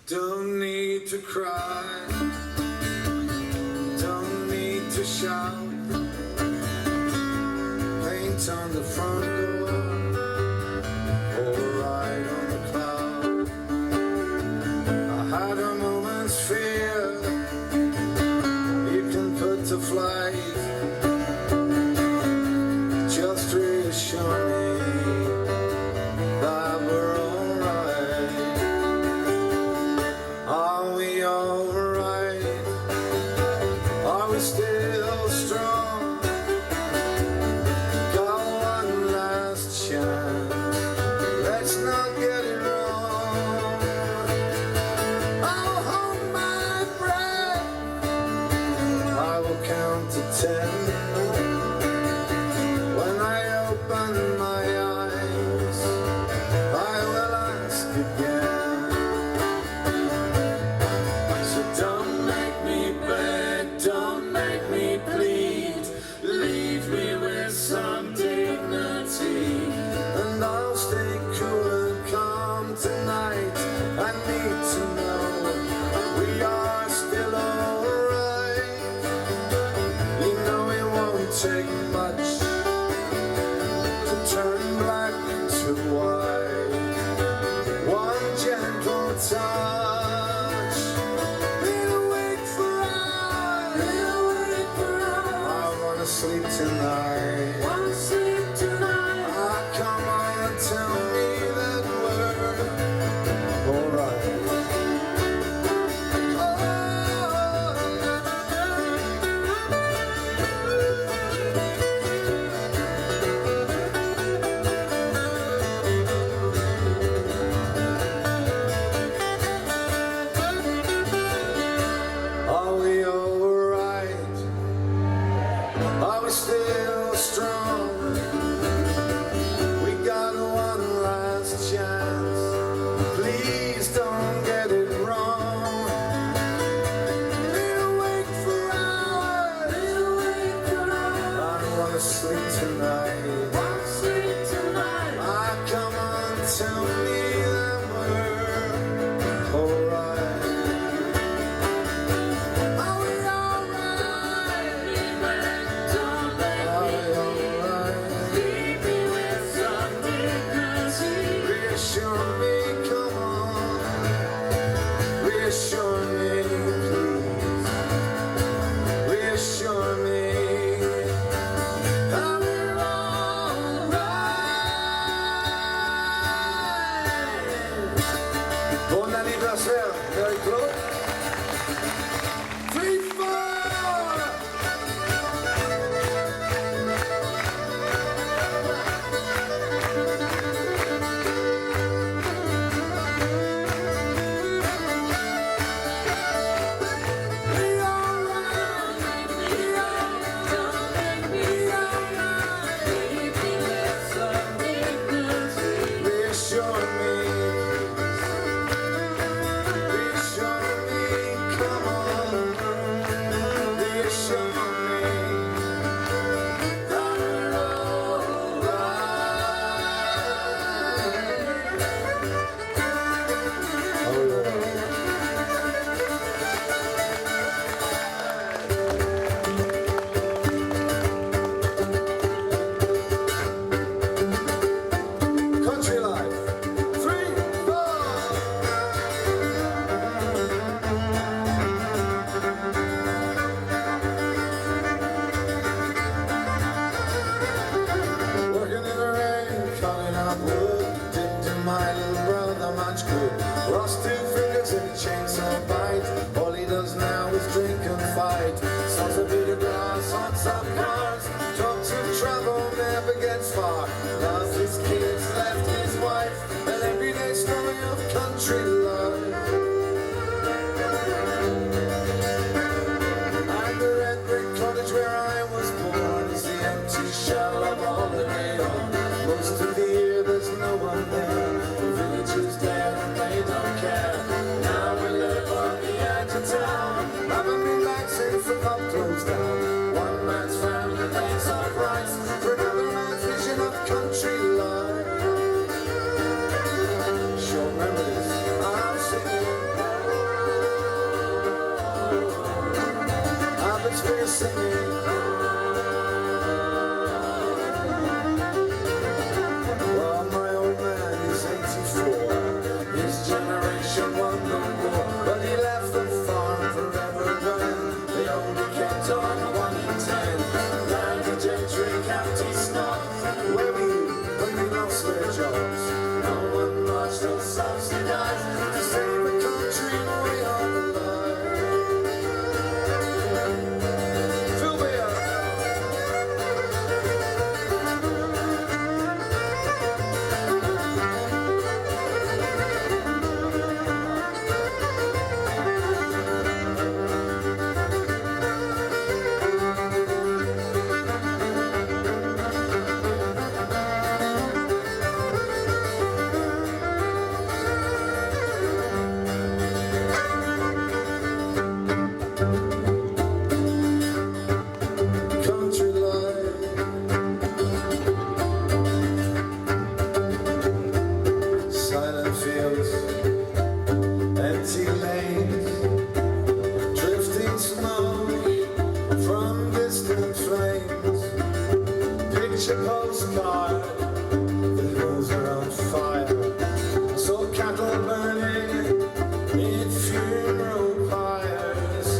Don't need to cry, don't need to shout. Paint on the front door, or ride on the cloud. I had a moment's fear, you can put to flight. Just reassure me that we're alright. Are we alright? Are we still strong? Got one last chance, let's not get it wrong. I'll hold my breath, I will count to 10. When I open my eyes, I will ask again. So don't make me beg, don't make me plead. Leave me with some dignity, and I'll stay cool and calm tonight. I need to know we are still alright. You know it won't take much to turn black to white. One gentle touch, been awake for hours. I wanna sleep tonight. Ah, come on and tell me that we're alright. Are we alright? Are we still strong? We got one last chance, please don't get it wrong. Been awake for hours, I wanna sleep tonight. Ah, come on, tell me that we're alright. Are we alright? Are we alright? Reassure me, come on. Reassure me, please. Reassure me that we're alright. Bon anniversaire, very close. 3, 4. Reassure me, come on. Reassure me that we're alright. Country life. 3, 4. Working in the rain, cutting up wood. Didn't do my little brother much good. Lost 2 fingers in a chainsaw bite. All he does now is drink and fight. Sells a bit of grass on some cars. Talks of travel, never gets far. Loves his kids, left his wife. An everyday story of country life. And the red brick cottage where I was born is the empty shell of holiday home. Most of the year there's no one there. The village is dead and they don't care. Now we live on the edge of town. Haven't been back since the pub closed down. One man's family lays off rights for another man's vision of country life. Short memories, I'm singing. songs we're singing. Well, my old man is 84. His generation won the war, but he left the farm forever when they only kept on 1 in 10. Land of gentry, county snob. Where were you when we lost their jobs? No one marched or subsidized to save a country way on the line. Fill me up. Country life, silent fields, empty lanes, drifting smoke from distant flames. Picture postcard, the hills are on fire. Saw cattle burning in funeral pyres.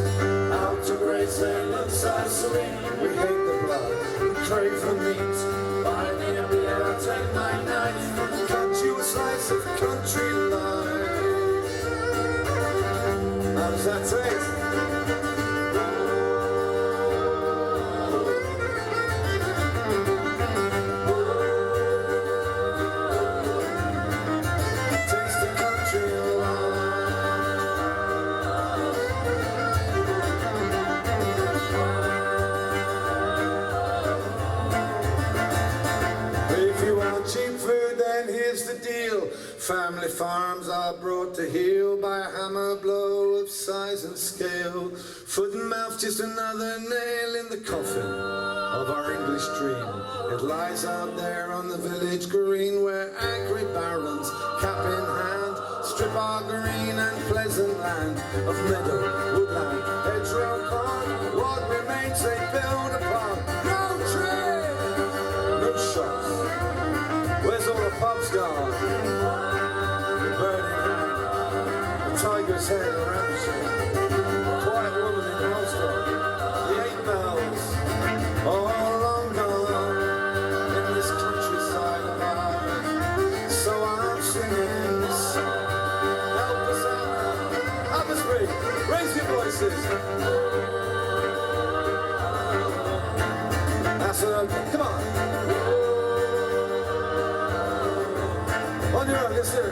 Out to grace they look so sweet. We hate the blood, we crave the meat. Buy me a beer, I'll take my knife. Cut you a slice of country life. How does that taste? Taste the country life. If you want cheap food, then here's the deal. Family farms are brought to heel by a hammer blow of size and scale. Foot and mouth, just another nail in the coffin of our English dream. It lies out there on the village green where angry barons, cap in hand, strip our green and pleasant land of meadow, woodland, hedgerow, pond. What remains they build upon. No tree, no shops. Where's all the pubs gone? The burning hand, the tiger's head around the ship, quiet woman in the hostel, the 8 bells, all long gone in this countryside of ours. So I'm singing this song. Help us out now. Abbotsbury, raise your voices. That's it. Come on. On your own, let's do it.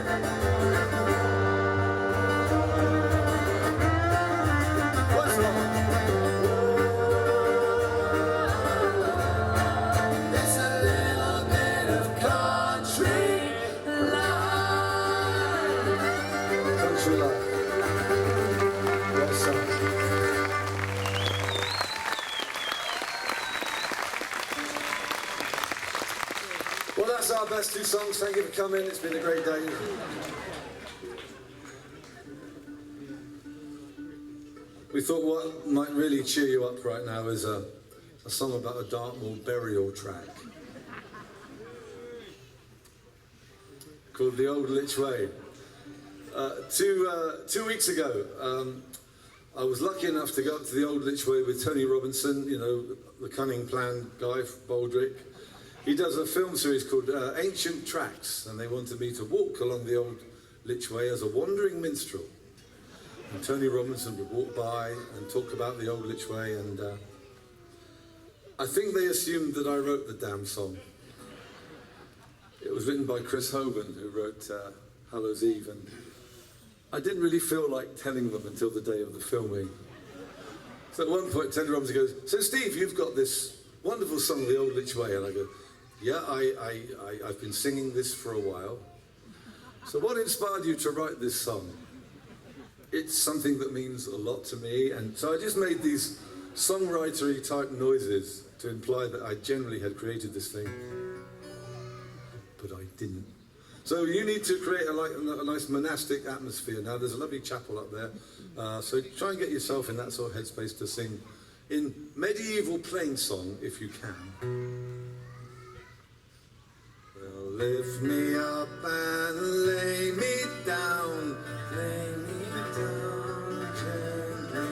Once more. It's a little bit of country life. Country life. Yes, sir. Well, that's our best 2 songs. Thank you for coming. It's been a great day. We thought what might really cheer you up right now is a song about a Dartmoor burial track called The Old Lich Way. 2 weeks ago, I was lucky enough to go up to the Old Lich Way with Tony Robinson, you know, the cunning plan guy from Baldrick. He does a film series called Ancient Tracks, and they wanted me to walk along the Old Lich Way as a wandering minstrel. And Tony Robinson would walk by and talk about the Old Lich Way, and I think they assumed that I wrote the damn song. It was written by Chris Hoban, who wrote Hallows Eve, and I didn't really feel like telling them until the day of the filming. So at one point, Tony Robinson goes, "So Steve, you've got this wonderful song, The Old Lich Way," and I go, "Yeah, I've been singing this for a while. So what inspired you to write this song?" It's something that means a lot to me, and so I just made these songwritery type noises to imply that I generally had created this thing, but I didn't. So you need to create a nice monastic atmosphere. Now there's a lovely chapel up there, so try and get yourself in that sort of headspace to sing in medieval plain song, if you can. Well, lift me up and lay me down gently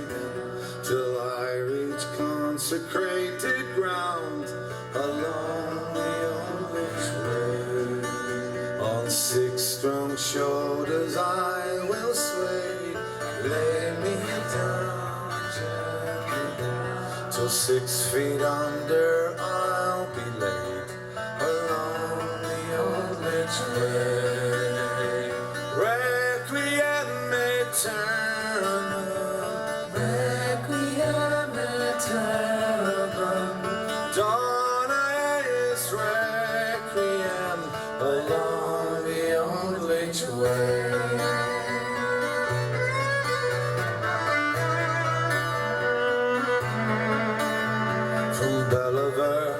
down, till I reach consecrated ground along the Old Lich Way. On 6 strong shoulders I will sway, lay me down gently, till 6 feet under I'll be laid along the Old Lich Way. Requiem aeternam, requiem aeternam, dona eis requiem along the Old Lich Way. From Bellevere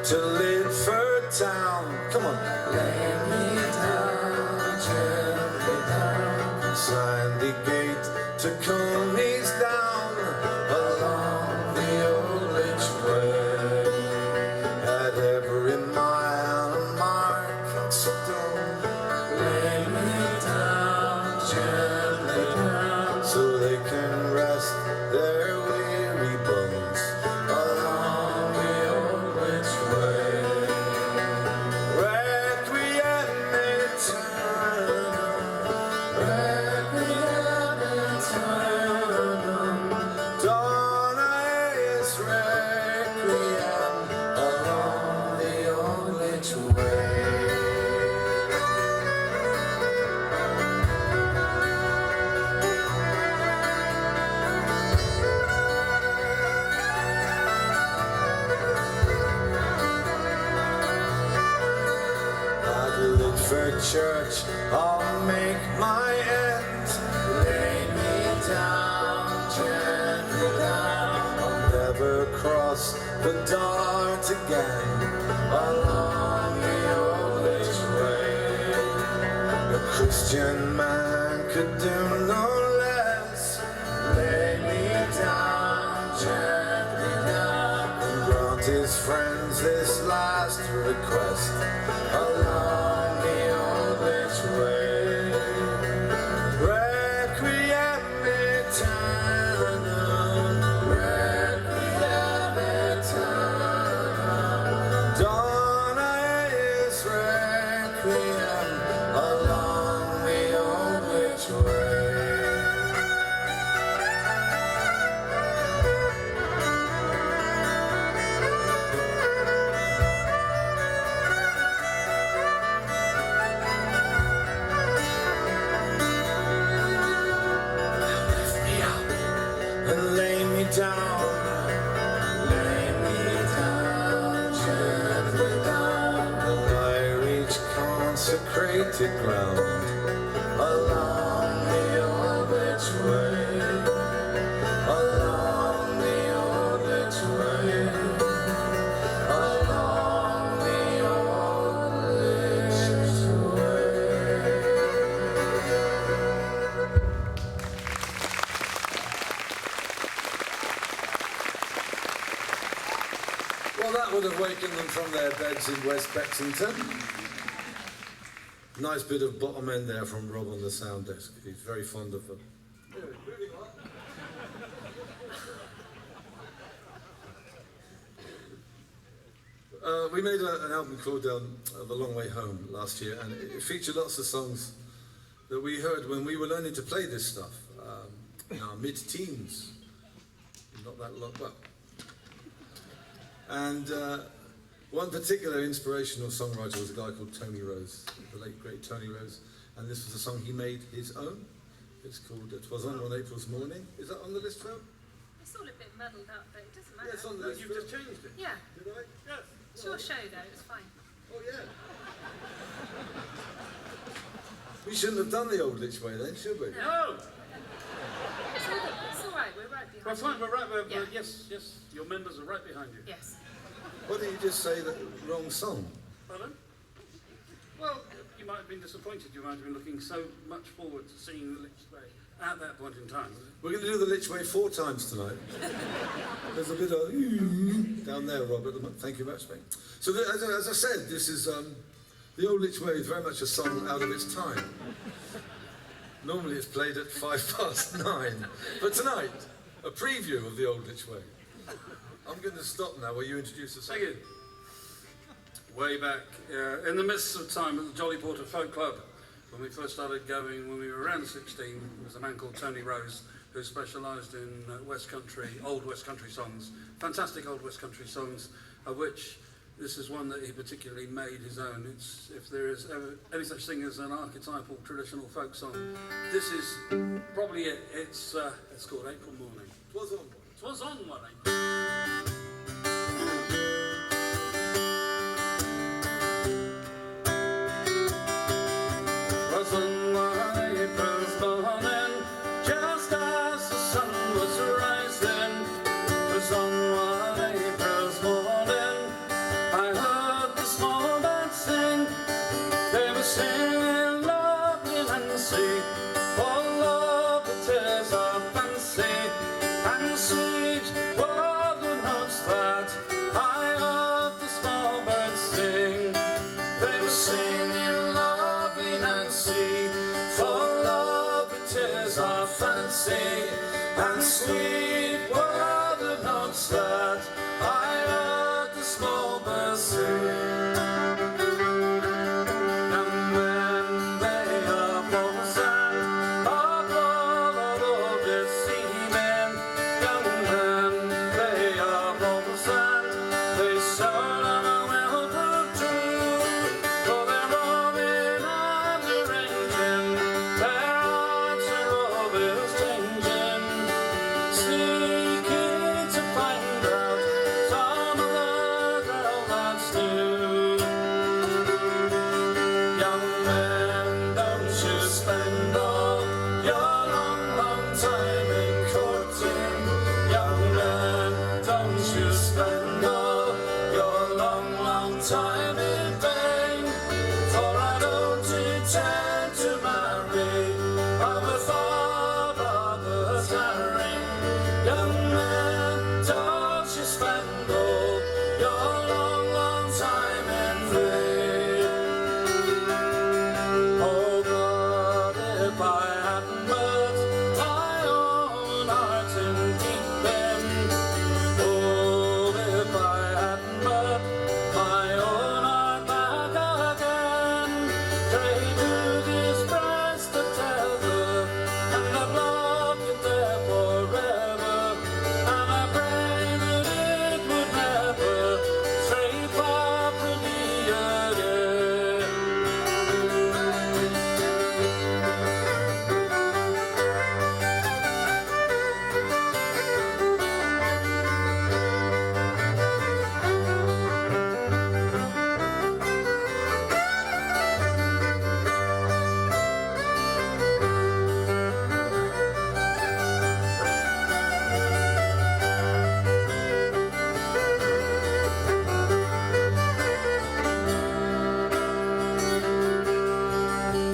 to Lidford town, come on. Lay me down gently down, from Sandy Gate to Cornish down along the Old Lich Way. At every mile a marking stone, lay me down gently down, so they can rest their weary bones along the Old Lich Way. Requiem aeternam, requiem aeternam, dona eis requiem along the Old Lich Way. At Lidford Church I'll make my end, lay me down gently down, I'll never cross the Dart again along the Old Lich Way. A Christian man could do no less, lay me down gently down, and grant his friends this last request along the Old Lich Way. Requiem aeternam, requiem aeternam, dona eis requiem along the Old Lich Way. And lay me down gently down, till I reach consecrated ground along the Old Lich Way, along the Old Lich Way, along the Old Lich Way. Well, that would have wakened them from their beds in West Bexington. Nice bit of bottom end there from Rob on the sound desk. He's very fond of them. We made an album called The Long Way Home last year, and it featured lots of songs that we heard when we were learning to play this stuff in our mid-teens. Not that long, well. And one particular inspirational songwriter was a guy called Tony Rose, the late great Tony Rose, and this was a song he made his own. It's called "'Twas on One April's Morning." Is that on the list, Phil? It's all a bit muddled up, but it doesn't matter. Yeah, it's on the list. You've just changed it. Yeah, Did I? Yes. it's your show though, it's fine. Oh, yeah. We shouldn't have done the Old Lich Way then, should we? No. It's all right, we're right behind We're fine. We're right. Yeah. Yes. Your members are right behind you. Yes. Why didn't you just say the wrong song? Pardon? Well, you might have been disappointed. You might have been looking so much forward to seeing the Lich Way at that point in time. We're going to do the Lich Way 4 times tonight. There's a bit of down there, Robert. Thank you very much, mate. So, as I said, this is the Old Lich Way is very much a song out of its time. Normally, it's played at 9:05, but tonight, a preview of the Old Lich Way. I'm going to stop now while you introduce the song. Thank you. Way back in the midst of time at the Jolly Porter Folk Club, when we first started going, when we were around 16, there was a man called Tony Rose who specialised in old West Country songs, fantastic old West Country songs, of which this is one that he particularly made his own. If there is ever any such thing as an archetypal traditional folk song, this is probably it. It's called April Morning. 'Twas on one April. Was on one April's morning, just as the sun was rising. Was on one April's morning, I heard the small birds sing. They were singing lovely Nancy, all of the tears of fancy, and sweet were the notes that I heard the small birds sing. They were singing lovely Nancy, full of the tears of fancy, and sweet were the notes that I heard the small birds sing. Young men, they are both and are all of this evening. Young men, they are both and they soul on a well-put true. For they're roaming and they're ranging, their hearts are always changing, seeking to find out some other girl that's new. Young men, don't you spend all your long, long time in courting. Young men, don't you spend all your long, long time in vain. For I don't intend to marry, I will thought of the tarrying. Young men, don't you spend all your long, long time in vain. Oh God, if I hadn't but my own heart in keeping. Oh, if I hadn't but my own heart back again. Pray to this breast of tether, and I've loved you there forever. And I pray that it would never stray far from me again.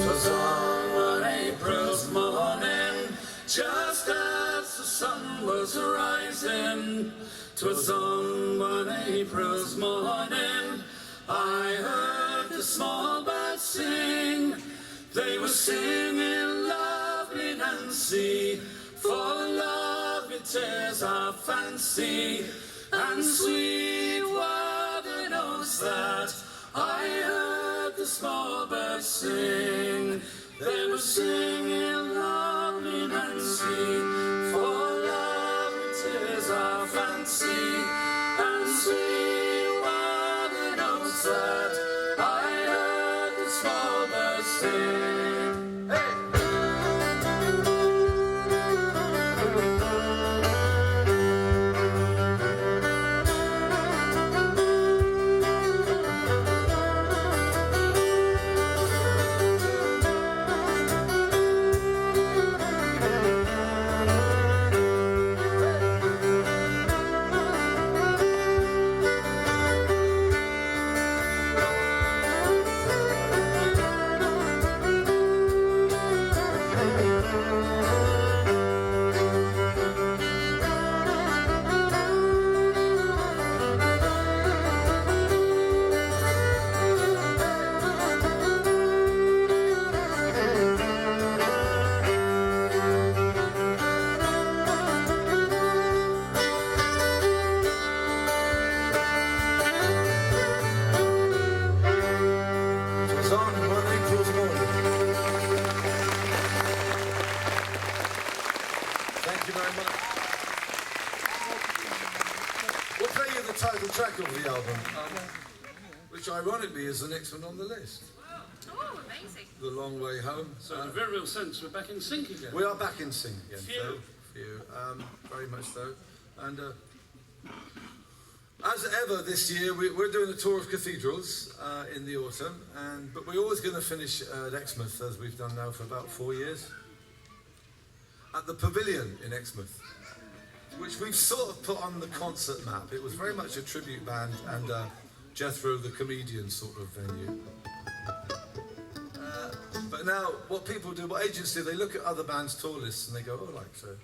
Twas on one April's morning, just as the sun was rising. 'Twas on one April's morning, I heard the small birds sing. They were singing lovely Nancy, full of the tears of fancy, and sweet were the notes that I heard the small birds sing. They were singing lovely Nancy, full of the tears of fancy, and sweet were the notes that I heard the small birds sing. Hey! play you the title track of the album, which ironically is the next one on the list. Oh, amazing. The Long Way Home. So in a very real sense, we're back in sync again. We are back in sync again. Phew. Very much so. And as ever this year, we're doing a tour of cathedrals in the autumn, but we're always going to finish at Exmouth, as we've done now for about 4 years, at the Pavilion in Exmouth, which we've sort of put on the concert map. It was very much a tribute band and Jethro the comedian sort of venue. But now, what agents do, they look at other bands' tour lists and they go, so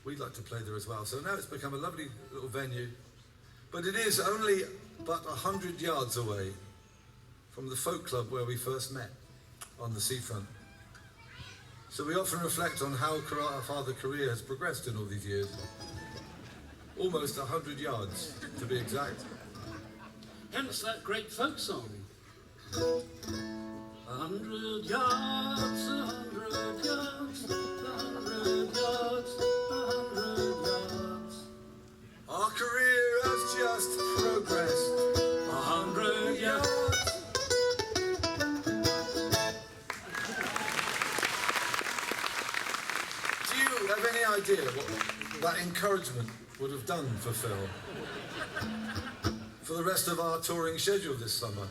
we'd like to play there as well. So now it's become a lovely little venue. But it is only but 100 yards away from the folk club where we first met on the seafront. So we often reflect on how our father career has progressed in all these years. Almost 100 yards, to be exact. Hence that great folk song. 100 yards, 100 yards, 100 yards, 100 yards. Our career has just progressed 100 yards. Do you have any idea what that encouragement would have done for Phil? For the rest of our touring schedule this summer?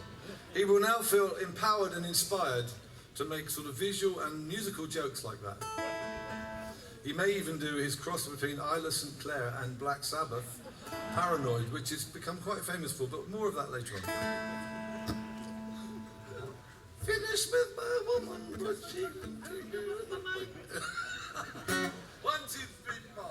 He will now feel empowered and inspired to make sort of visual and musical jokes like that. He may even do his cross between Isla St. Clair and Black Sabbath, Paranoid, which has become quite famous for, but more of that later on. Finish with my woman, but she can take you in the night. 1, 2, 3, 4.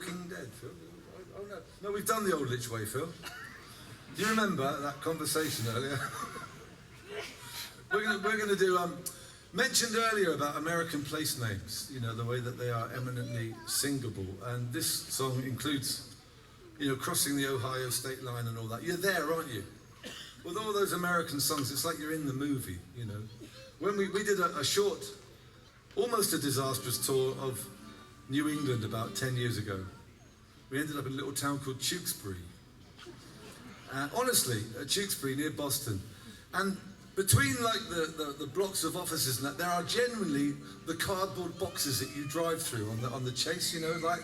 Walking Dead, Phil? Oh no, no, we've done the Old Lich Way, Phil. Do you remember that conversation earlier? we're gonna do mentioned earlier about American place names. You know, the way that they are eminently singable, and this song includes, you know, crossing the Ohio state line and all that. You're there, aren't you? With all those American songs, it's like you're in the movie. You know, when we did a short, almost a disastrous tour of New England about 10 years ago. We ended up in a little town called Tewksbury. Honestly, at Tewksbury near Boston. And between like the blocks of offices and that, there are genuinely the cardboard boxes that you drive through on the chase, you know, like.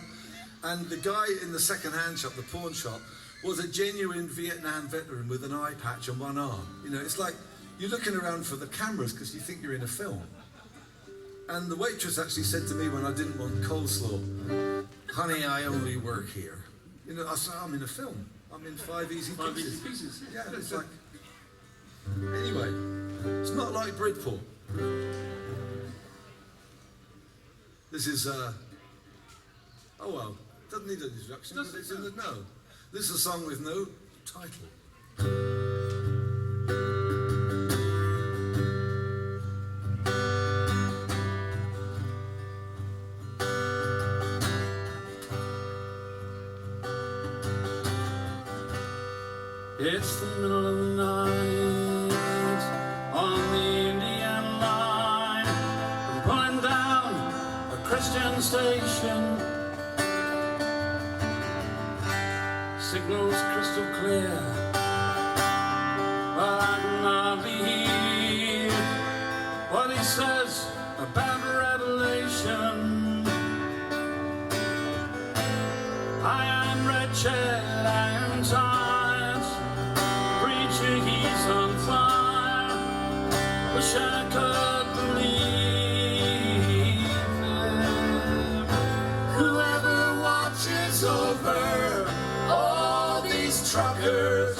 And the guy in the second-hand shop, the pawn shop, was a genuine Vietnam veteran with an eye patch on one arm. You know, it's like you're looking around for the cameras because you think you're in a film. And the waitress actually said to me when I didn't want coleslaw, "Honey, I only work here." You know, I said, "I'm in a film. I'm in 5 Easy Pieces." Yeah, it's like... Anyway, it's not like Bridport. This is, oh well, doesn't need an introduction, but it's in the know. This is a song with no title. It's the middle of the night on the Indian line. I'm pulling down a Christian station. Signals crystal clear, but I can hardly hear what he says about Revelation. I am wretched, I am tired. Preacher, he's on fire. Wish I could believe it. Whoever watches over all these truckers,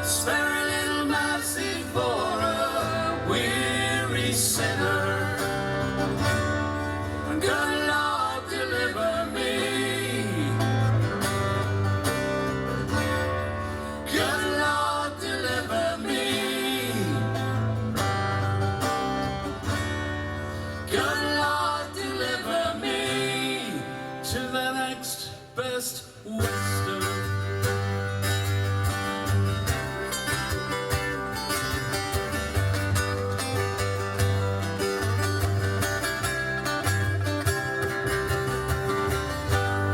spare a little mercy for a weary sinner. Good Lord, deliver me. Good Lord, deliver me. Good Lord, deliver me to the next best Western.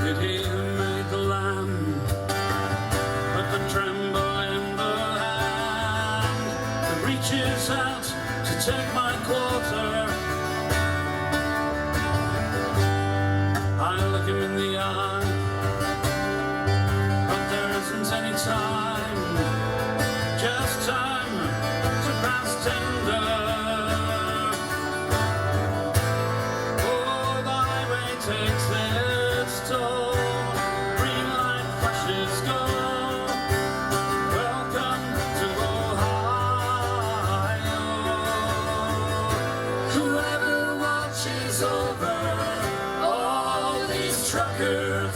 Did he who made the lamb put the tremble in the hand that reaches out to take my quarter? I look him in the eye, but there isn't any time, just time to pass tender. Oh, the highway takes its toll, green light flashes go. Welcome to Ohio. Whoever watches over all these truckers,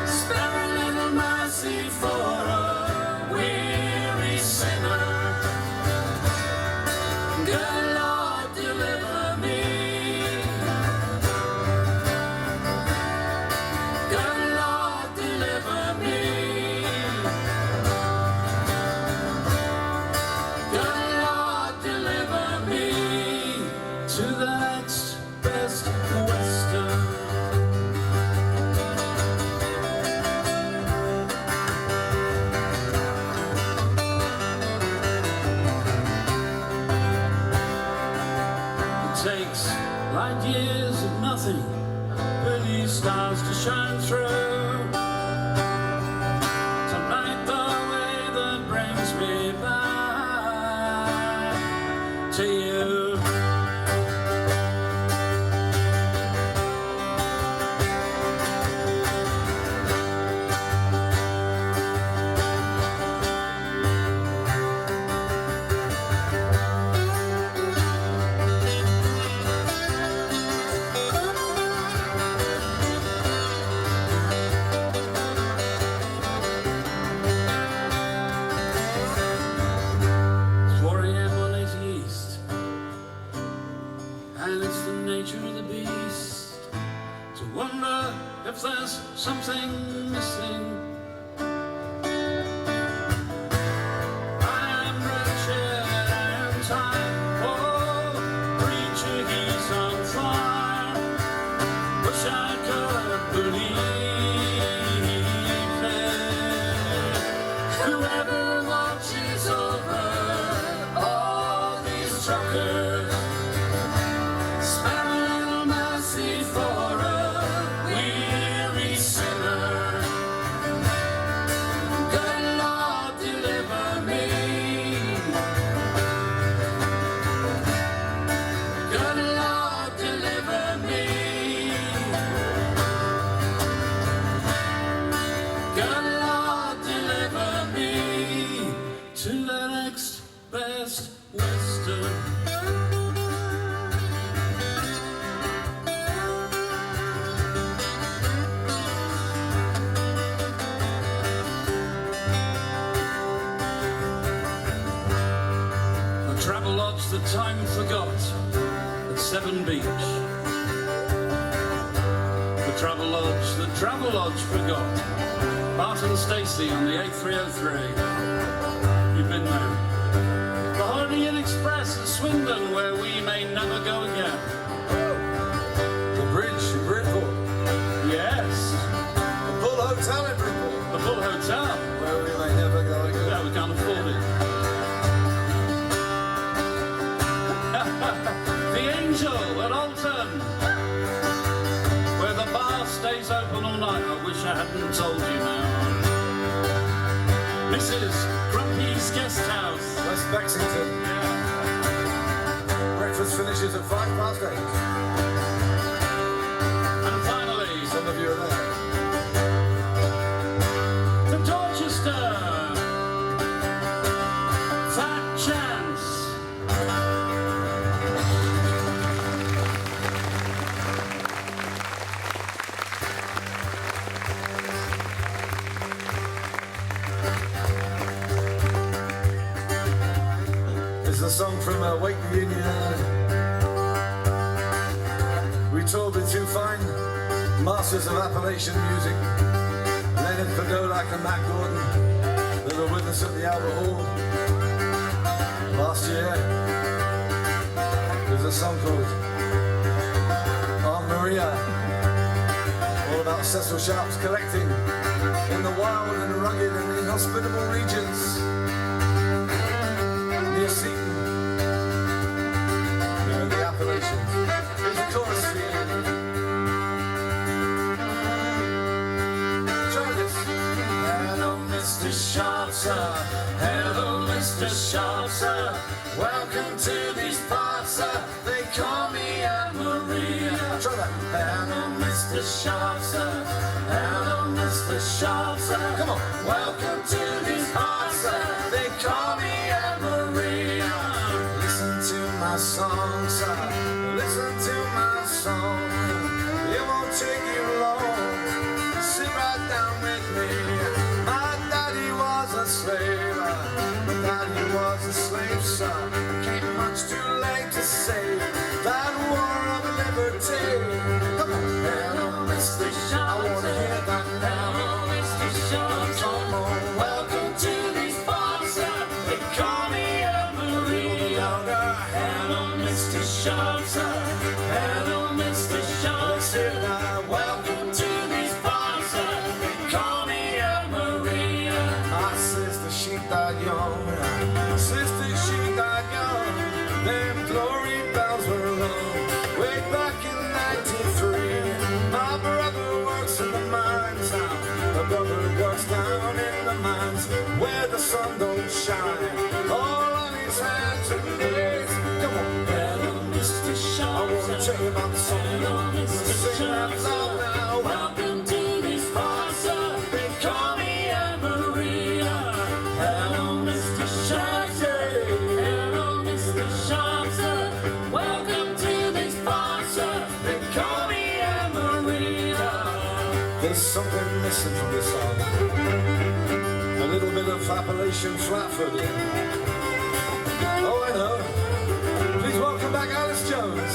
spare a little mercy for a weary sinner. Good Lord, deliver me. Good Lord, deliver me. Good Lord, deliver me to the next best Western. It takes light years of nothing for these stars to shine through. To light the way that brings me back to you. whoever watches over all these truckers. Spare a little mercy for a weary sinner. Good Lord, deliver me. Good Lord, deliver me. Good Lord, deliver me to the next best western. A travel lodge that time forgot at Seven Beach. The travel lodge forgot. Bart and Stacey on the A303. You've been there. The Holiday Inn Express at Swindon, where we may never go again. The bridge in Bridport. Yes, The Bull Hotel in Bridport. the Bull Hotel. Where we may never go again. Yeah, we can't afford it. The Angel at Alton, where the bar stays open all night. I wish I hadn't told you now. Mrs. Grumpy's Guest House. West Bexington. Breakfast finishes at 8:05. And finally, Some of you are there. to Dorchester. Fat Chance. It's a song from Wakely, Indiana. We toured with two fine masters of Appalachian music, Leonard Podolak and Matt Gordon, that were with us at the Albert Hall last year. There's a song called Aunt Maria, all about Cecil Sharp's collecting in the wild and rugged and inhospitable regions near Seaton, the Appalachians. Here's the chorus for you. Try this. Hello, Mr. Sharp, sir. Hello, Mr. Sharp, sir. Welcome to these parts, sir. They call me Aunt Maria. Try that. Hello, Mr. Sharp, sir. Hello, Mr. Sharp, sir. Come on. Welcome to these parts, sir. They call me Aunt Maria. Listen to my song, sir. Listen to my song. It won't take you long. Sit right down with me. My daddy was a slave. My daddy was a slave, sir. Came much too late to save that war of liberty. Come on. Hello, Mr. Sharp. I wanna hear that now. Hello, Mr. Sharp. Come on. Welcome to these parts, sir. They call me Aunt Maria. Hello, Mr. Sharp, sir. Hello, Mr. Sharp. Let's hear that. Welcome to these parts, sir. They call me Aunt Maria. My sister, she died young. Sister, she died young. Them glory bells were rung way back in 93. My brother works in the mines now. My brother works down in the mines where the sun don't shine. All on his hands and knees. Come on. Hello, Mr. Sharp. I wanna tell you about the song. Hello, Mr. Sharp. Now. Welcome to these parts, sir. They call me Aunt Maria. Hello, Mr. Sharp. Hello, Mr. Sharp, sir. Welcome to these parts, sir. They call me Aunt Maria. There's something missing from this song. A little bit of Appalachian flatfoot in. Oh, I know. Please welcome back Alice Jones.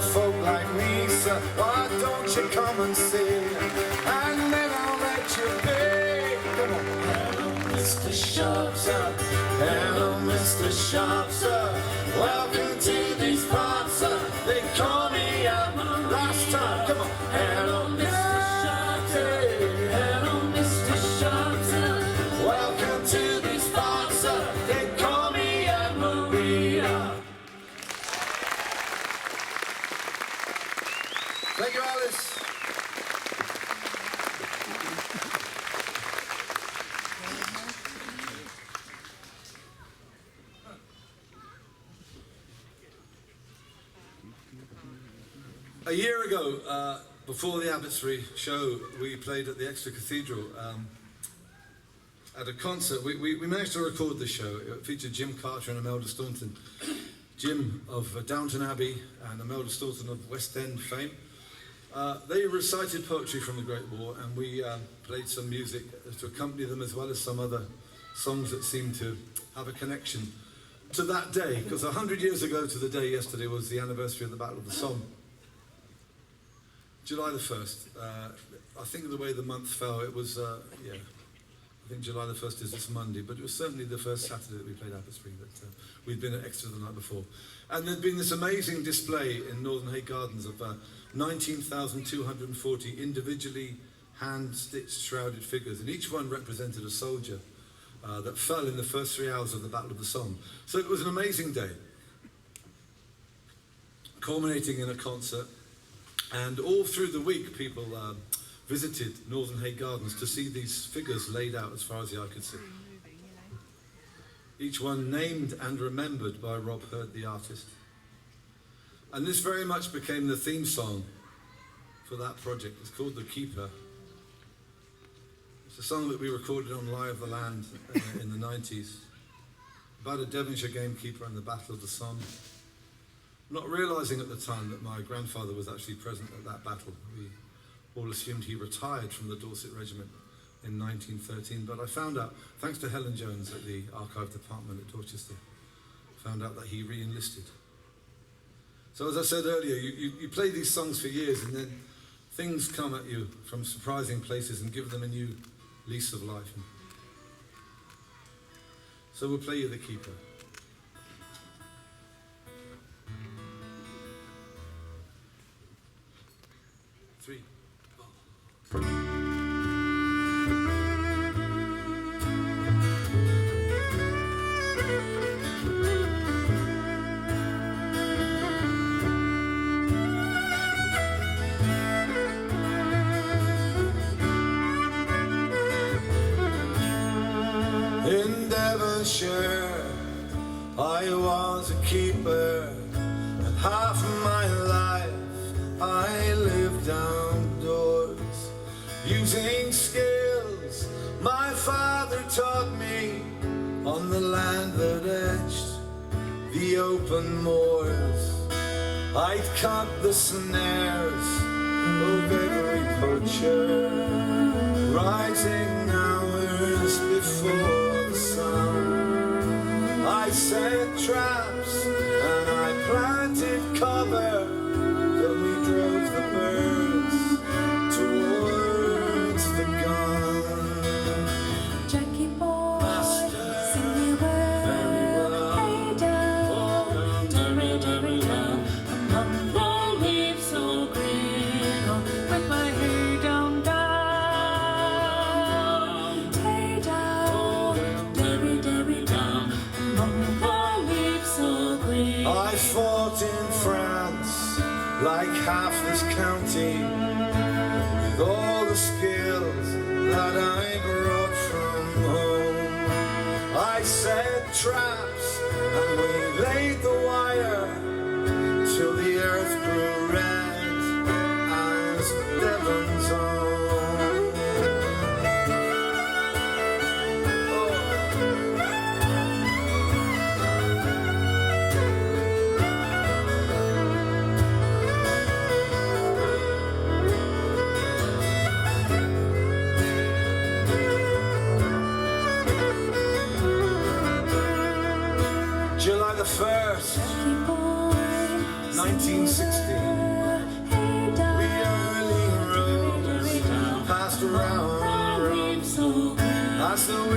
folk like me, sir, why don't you come and see? And then I'll let you be. Come on. Hello, Mr. Sharp, sir. Hello, Mr. Sharp, sir. Welcome to these parts, sir. They call me a Rasta. Come on. Hello, Mr. Sharp, sir. Hello, Mr. Sharp, sir. Welcome to these parts, sir. They call me a Maria. Thank you, Alice. A year ago, before the Abbotsbury show, we played at the Exeter Cathedral at a concert. We managed to record the show. It featured Jim Carter and Imelda Staunton. Jim of Downton Abbey and Imelda Staunton of West End fame. They recited poetry from the Great War, and we played some music to accompany them, as well as some other songs that seemed to have a connection to that day, because 100 years ago to the day yesterday was the anniversary of the Battle of the Somme. July the 1st. I think of the way the month fell, it was, I think July the 1st is this Monday, but it was certainly the first Saturday that we played Abbotsbury, that we'd been at Exeter the night before. And there'd been this amazing display in Northern Hay Gardens of 19,240 individually hand-stitched shrouded figures, and each one represented a soldier that fell in the first 3 hours of the Battle of the Somme. So it was an amazing day, culminating in a concert. And all through the week, people visited Northern Hay Gardens to see these figures laid out as far as the eye could see. Each one named and remembered by Rob Hurd, the artist. And this very much became the theme song for that project. It's called The Keeper. It's a song that we recorded on Lie of the Land in the 90s, about a Devonshire gamekeeper and the Battle of the Somme. Not realising at the time that my grandfather was actually present at that battle. We all assumed he retired from the Dorset Regiment in 1913, but I found out, thanks to Helen Jones at the Archive Department at Dorchester, found out that he re-enlisted. So as I said earlier, you play these songs for years, and then things come at you from surprising places and give them a new lease of life. So we'll play you The Keeper. Three, four. In Devonshire, I was a keeper, and half of my life I lived outdoors, using skills my father taught me on the land that edged the open moors. I'd cut the snares of every poacher, rising hours before the sun. I set traps and I planted cover, till we drove the birds towards the gun. Jackie boy, Master, sing me well. very well. Hey down, Derry, derry, down, among the leaves so green, oh, with my hay down, down. hey down, Derry, derry, down, among the leaves so green. I fought in France, like half this county, with all the skills that I brought from home. I set traps and we laid the wire till the earth grew red as Devon's own. July the 1st,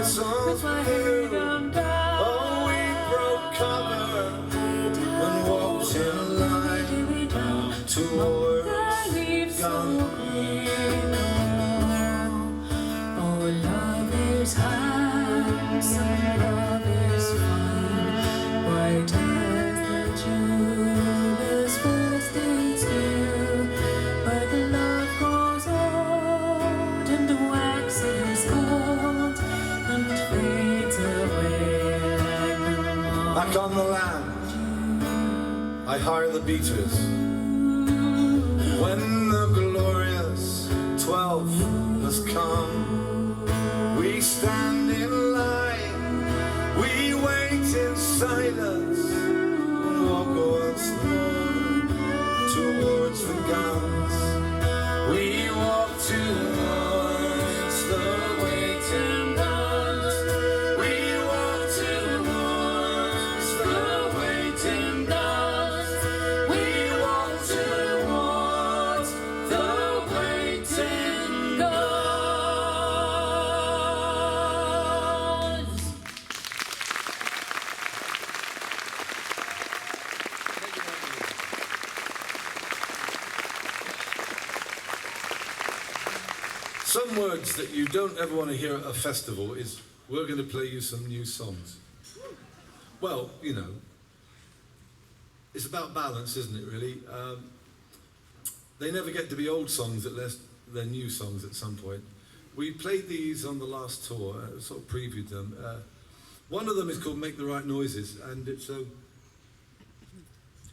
whistle with my blew. head undone. Oh, we broke cover and walked in a line towards gun. Oh, love is handsome, love is fine, white as the jeweller's first day's due. But the love grows old and waxes cold and fades away like the moth. Back on the land, I hire the beaters. When the glorious 12 has come, we stand in line, we wait in silence, and walk once more towards the guns. We walk towards the waiting guns. We walk towards the waiting guns. We walk towards the waiting guns. Some words that you don't ever want to hear at a festival is, we're going to play you some new songs. Well, you know, it's about balance, isn't it, really? They never get to be old songs unless they're new songs at some point. We played these on the last tour, sort of previewed them. One of them is called Make the Right Noises, and it's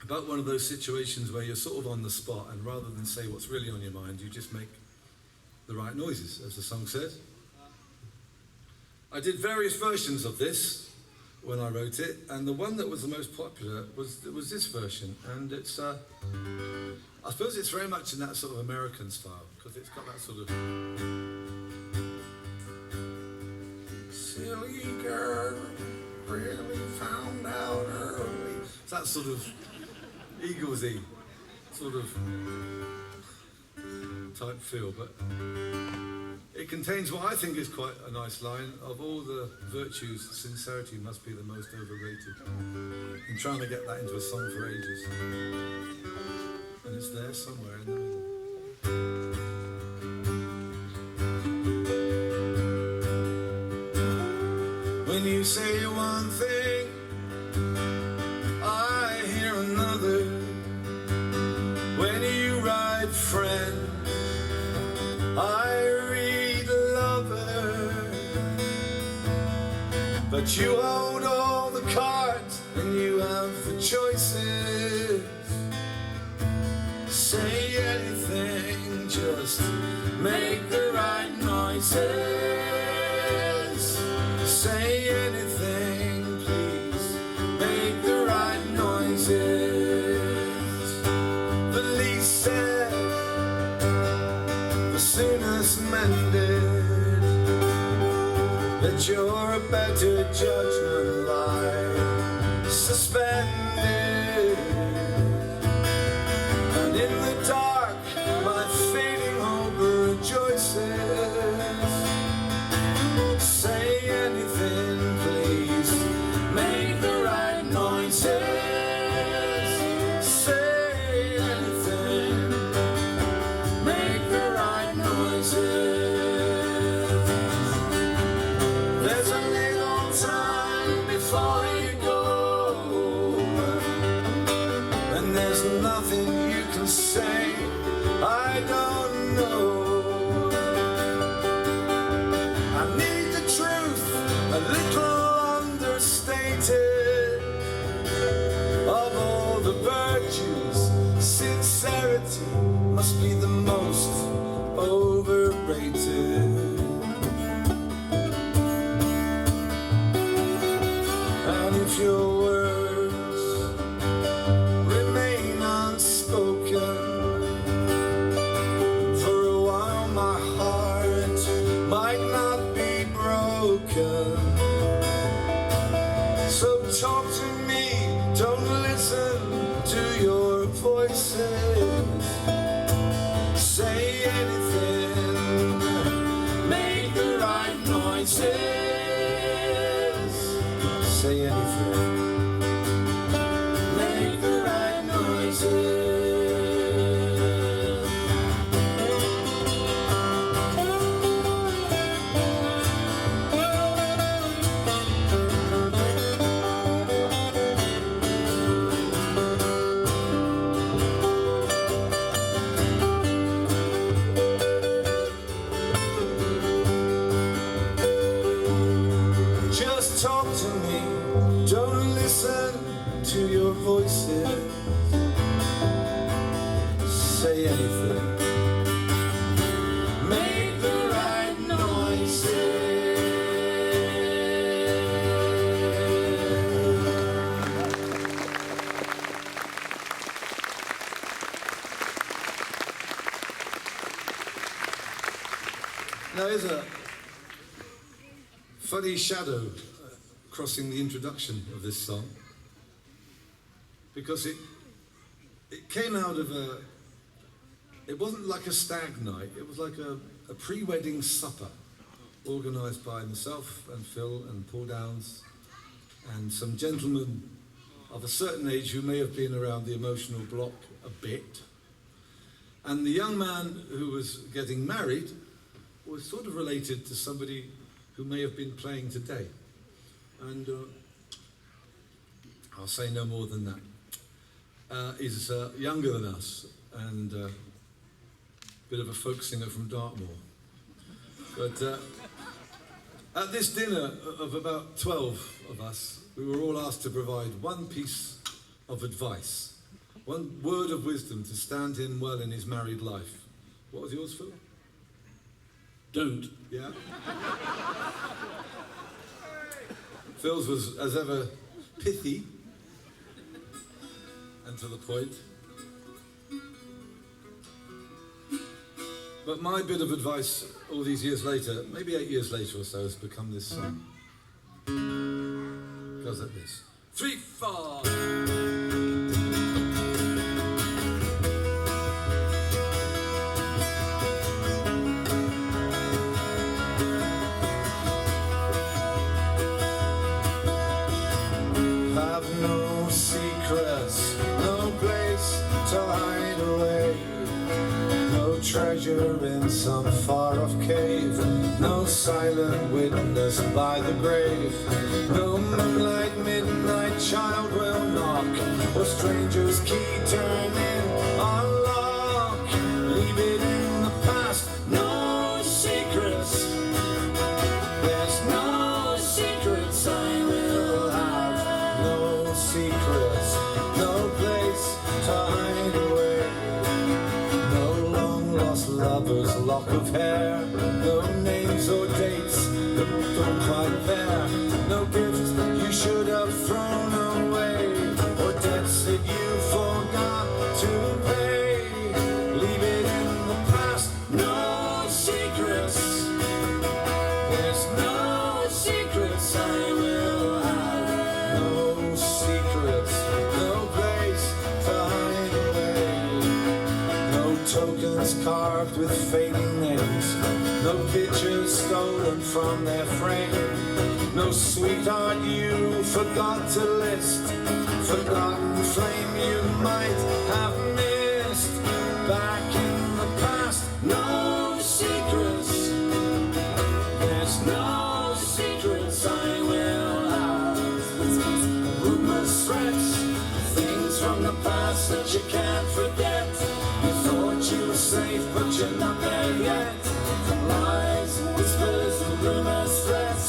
about one of those situations where you're sort of on the spot, and rather than say what's really on your mind, you just make the right noises, as the song says. I did various versions of this when I wrote it, and the one that was the most popular was this version, and it's I suppose it's very much in that sort of American style, because it's got that sort of silly girl really found out early. It's that sort of Eaglesy sort of type feel, but it contains what I think is quite a nice line: of all the virtues, sincerity must be the most overrated. I'm trying to get that into a song for ages, and it's there somewhere in the middle. When you say one thing, I hear another. When you write friend, I read lover. But you hold all the cards and you have the choices. Say anything, just make the right noises. Say anything, please, make the right noises. The least said, the soonest mended. That you're a better judgment lie suspended. And in the dark, my fading hope rejoices. Say anything, please, make the right noises. Say anything, make the right noises. There's a little time before you go, and there's nothing you can say I don't know. I need the truth, a little understated. Of all the virtues, sincerity must be the most overrated. And if your words remain unspoken, for a while my heart might not be broken. So talk to me, don't listen to your voices. say anything. Make the right noises. Now there's a funny shadow crossing the introduction of this song, because it came out of it wasn't like a stag night, it was like a pre-wedding supper organised by myself and Phil and Paul Downs and some gentlemen of a certain age who may have been around the emotional block a bit. And the young man who was getting married was sort of related to somebody who may have been playing today. And I'll say no more than that. He's younger than us and a bit of a folk singer from Dartmoor. But at this dinner of about 12 of us, we were all asked to provide one piece of advice, one word of wisdom to stand him well in his married life. What was yours, Phil? Don't. Yeah? Phil's was, as ever, pithy and to the point. But my bit of advice all these years later, maybe 8 years later or so, has become this song. It goes like this. 3, 4. Have no secrets, no place to hide away, no treasure in some far-off cave, no silent witness by the grave, no moonlight midnight child will knock, or stranger's key turn in unlock. Leave it in the past, no secrets. There's no secrets I will have, no secrets, no place to hide away, no long lost lover's lock of hair, no names or dates that don't quite bear, no gifts you should have thrown away, or debts that you forgot to pay. Leave it in the past, no secrets. There's no secrets I will have, no secrets, no place to hide away, no tokens carved with fading names, no pictures stolen from their frame, no sweetheart you forgot to list, forgotten flame you might have missed. Back in the past, no secrets. There's no secrets I will have. Rumors, threats, things from the past that you can't forget. You thought you were safe, but you're not there yet. Lies, whispers, rumors, threats.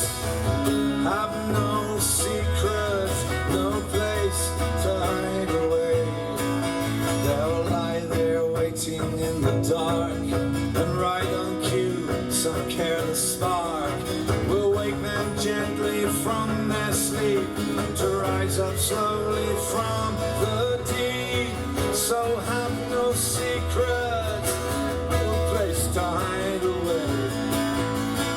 Have no secrets, no place to hide away. They'll lie there waiting in the dark, and right on cue, some careless spark will wake them gently from their sleep, to rise up slowly from the deep. So have no secrets, no place to hide away.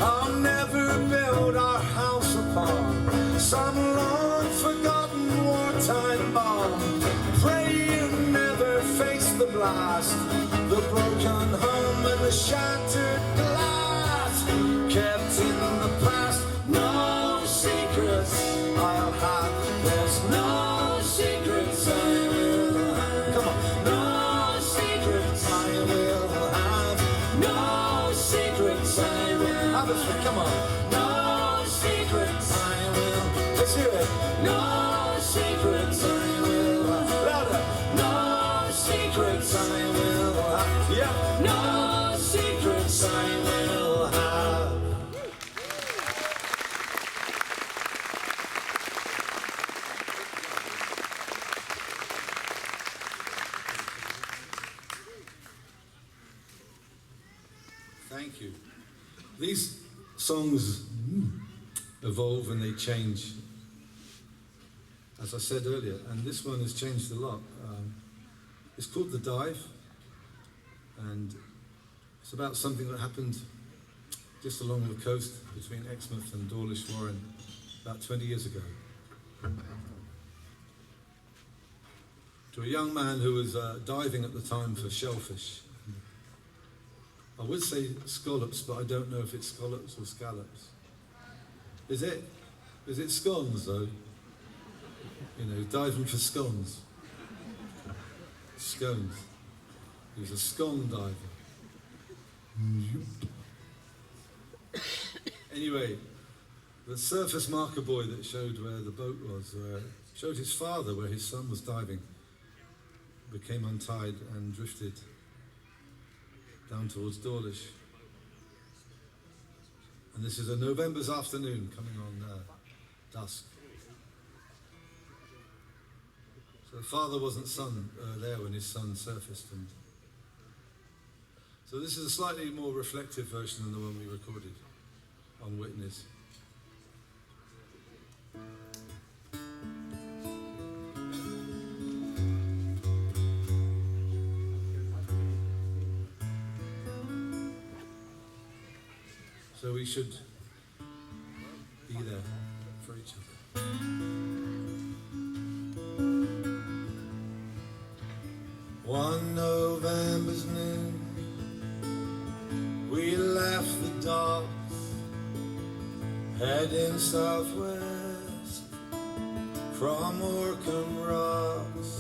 I'll never build our house upon some long forgotten wartime bomb. Pray you never face the blast, the broken home and the shattered glass. Kept in the past, no secrets I'll have. There's no secrets I will have. Come on. No secrets I will have. No secrets I will have. Abbotsbury, come on. No secrets I will. Let's hear it. No secrets I will have. Louder. No secrets I will have. Yeah. No secrets I will have. Thank you. These songs evolve and they change, as I said earlier, and this one has changed a lot. It's called The Dive, and it's about something that happened just along the coast between Exmouth and Dawlish Warren about 20 years ago. To a young man who was diving at the time for shellfish. I would say scallops, but I don't know if it's scallops or scallops. Is it scones though? You know, diving for scones. Scones. He was a scone diver. Anyway, the surface marker boy that showed where the boat was, showed his father where his son was diving, became untied and drifted down towards Dawlish. And this is a November's afternoon coming on dusk. So the father wasn't there when his son surfaced. And so this is a slightly more reflective version than the one we recorded on Witness. So we should be there for each other. One November's noon, we left the docks, heading southwest from Morecambe Rocks.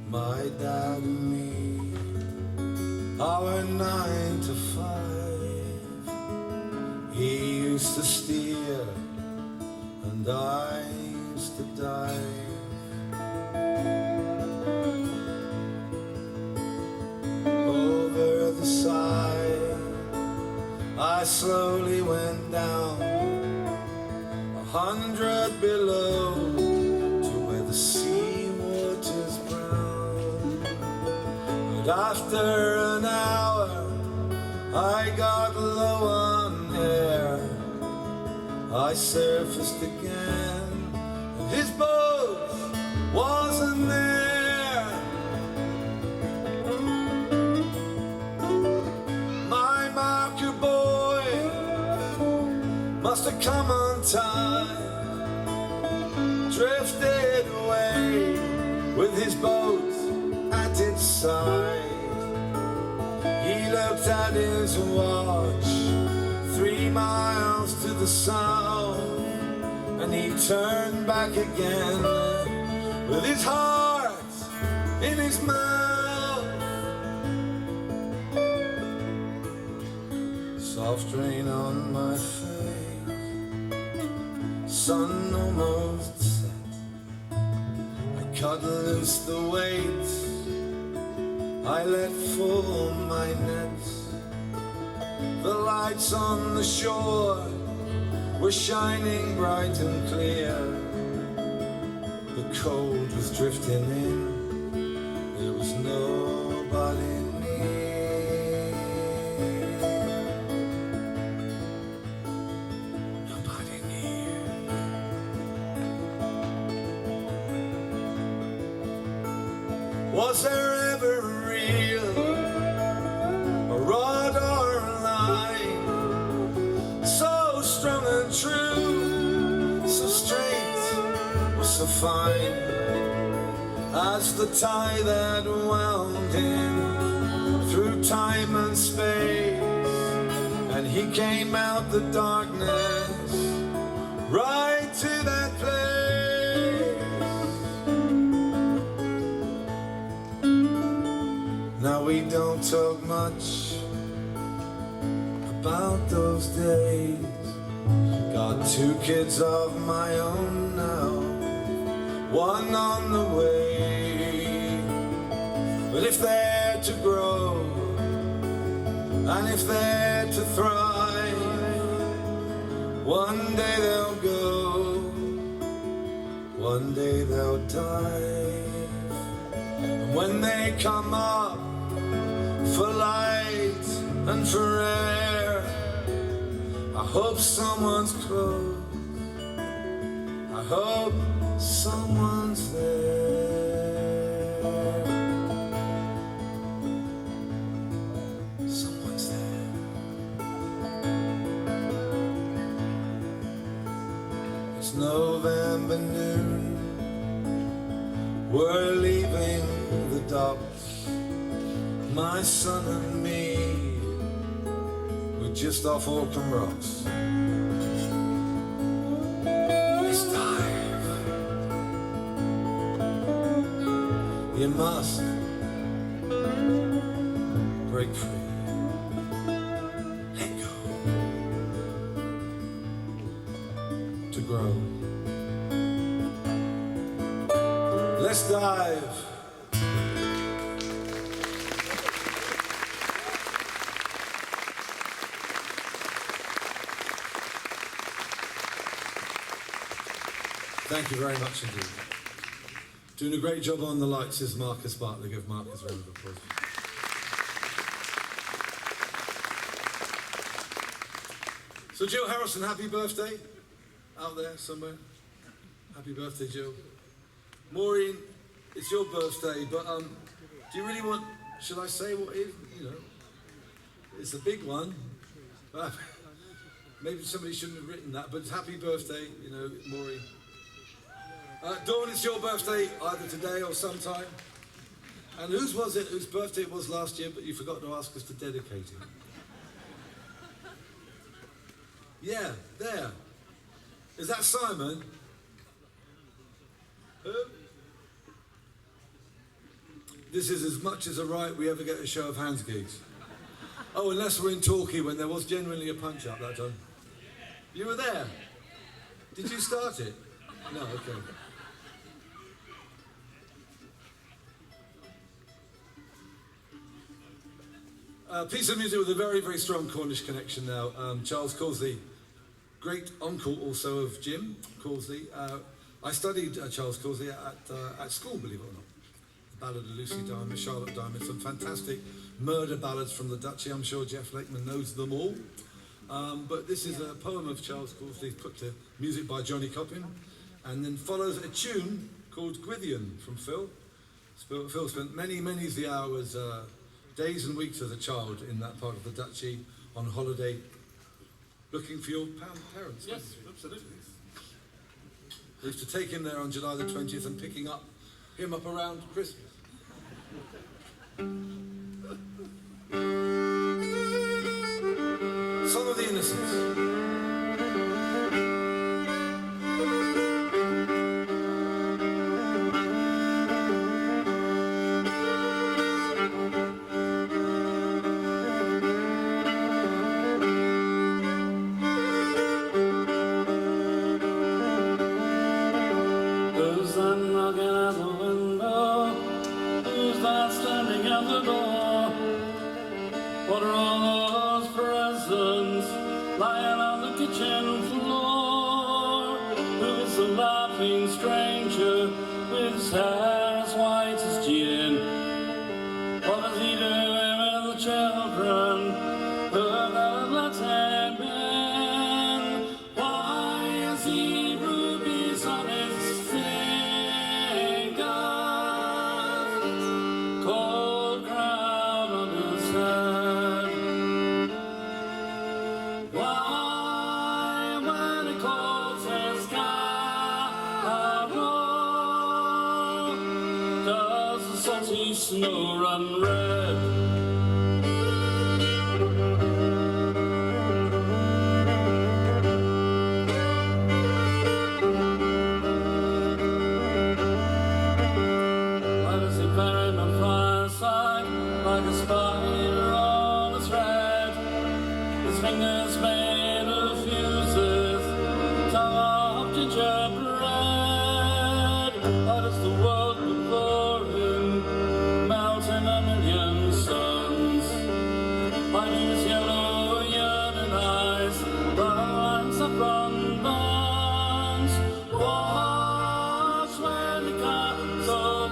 My dad and me, our 9 to 5. He used to steer and I used to dive. Over the side, I slowly went down 100 below to where the sea water's brown. But after an hour, I got low on air. I surfaced again, and his boat wasn't there. My marker boy must have come untied, drifted away with his boat at its side. He looked at his watch, 3 miles to the south, and he turned back again with his heart in his mouth. Soft rain on my face, sun almost set. I cut loose the weight, I let fall my nets. The lights on the shore were shining bright and clear. The cold was drifting in, there was nobody near. Nobody near. Was there ever a real, a rod or a line, so strong and true, so straight or so fine, as the tie that wound him through time and space, and he came out the darkness right to that place. Now we don't talk much about those days. Got 2 kids of my own now, one on the way. But if they're to grow, and if they're to thrive, one day they'll go, one day they'll dive. And when they come up for light and for air. I hope someone's close. I hope someone's there. Someone's there. It's November noon. We're leaving the docks. My son and me. We're just off Auckland Rocks. Let's dive. You must break free. Let go. To grow. Let's dive. Thank you very much indeed. Doing a great job on the lights is Marcus Bartley. Give Marcus a round of applause. So Jill Harrison, happy birthday. Out there somewhere. Happy birthday, Jill. Maureen, it's your birthday, but do you really want, should I say what is, you know, it's a big one. Maybe somebody shouldn't have written that, but happy birthday, you know, Maureen. Dawn, it's your birthday, either today or sometime. And whose was it, whose birthday it was last year, but you forgot to ask us to dedicate it? Yeah, there. Is that Simon? Who? This is as much as a right we ever get a show of hands gigs. Oh, unless we're in Torquay when there was genuinely a punch-up that time. You were there? Did you start it? No, okay. Piece of music with a very, very strong Cornish connection now. Charles Causley, great uncle also of Jim Causley. I studied Charles Causley at school, believe it or not. The Ballad of Lucy Diamond, Charlotte Diamond, some fantastic murder ballads from the Duchy. I'm sure Jeff Lakeman knows them all. But this is a poem of Charles Causley put to music by Johnny Coppin, and then follows a tune called Gwythian from Phil. Phil spent many of the hours, days and weeks as a child in that part of the Duchy on holiday, looking for your parents. Yes, absolutely. We used to take him there on July the 20th and picking up him up around Christmas. Song of the Innocents. Who's that knocking at the window? Who's that standing at the door? What are all those presents lying on the kitchen floor? Who is the laughing stranger with his hair as white as gin? What is he doing with the children who have never let him in? Why has he rubies on his fingers? Cold crown on his head. Why, when he calls his carol, does the salty snow run red? Why does he bury my fireside like a spider on a thread? His fingers made of fuses, tongue of gingerbread. Why does the world before him melt in a million suns? Why do his yellow yearning eyes burn saffron buns? Watch when he comes walking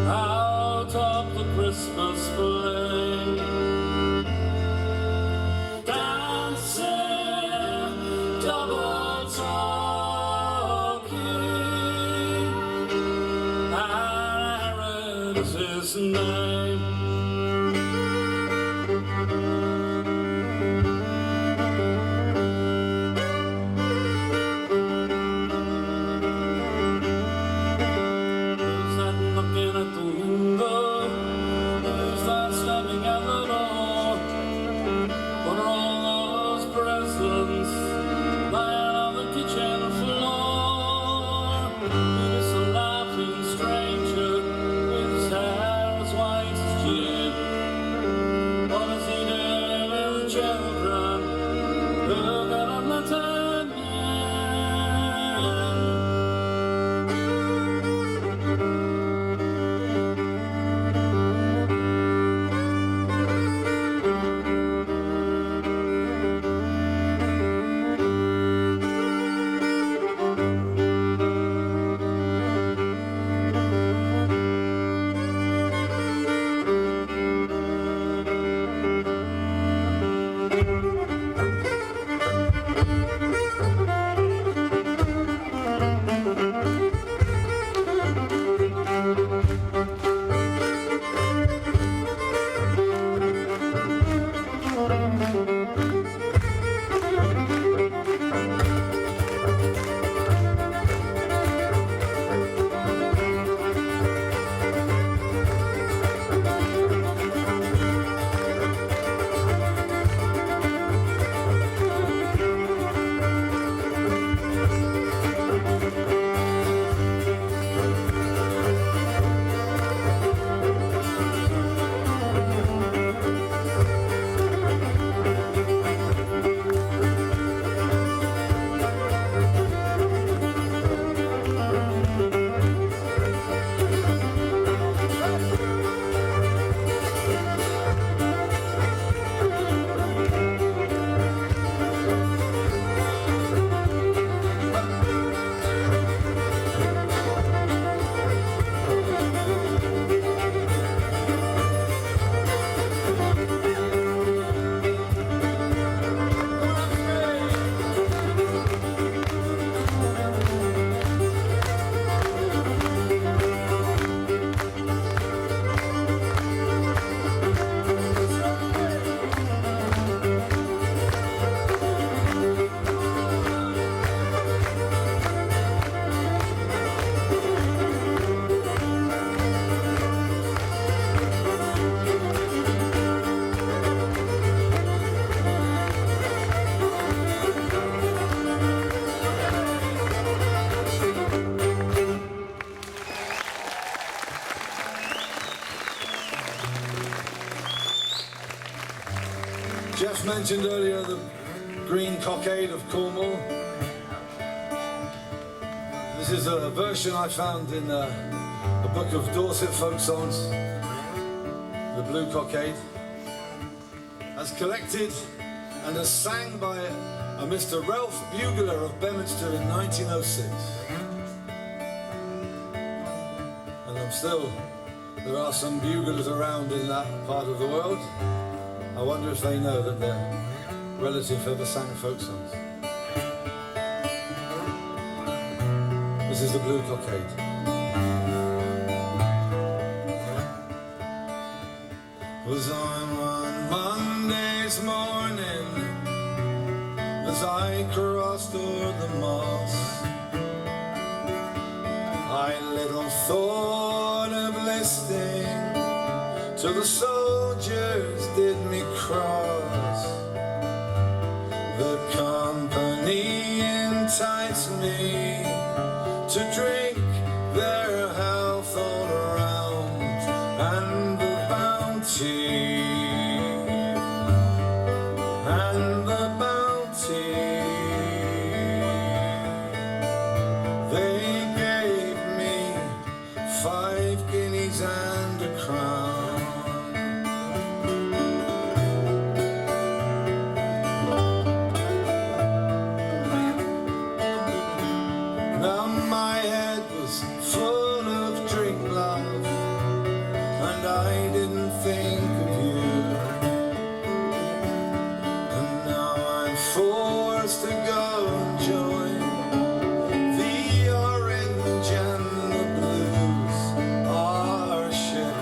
out of his name. Who's that knocking at the window? Who's that standing at the door? What are all those presents lying on the kitchen floor? Who is a laughing stranger with his hair as white as gin? What does he do with the children who got on the turn? Jeff mentioned earlier the green cockade of Cornwall. This is a version I found in a book of Dorset folk songs, the blue cockade, as collected and as sang by a Mr. Ralph Bugler of Beaminster in 1906. And there are some buglers around in that part of the world. I wonder if they know that their relative ever sang folk songs. This is the blue cockade. Was on one Monday's morning as I crossed o'er the moss, I little thought of listening till the soldiers did me cross. The company enticed me to drink their health all around, and the bounty, they gave me 5 guineas and a crown. Now my head was full of drink, love, and I didn't think of you. And now I'm forced to go and join the orange and the blues, our ship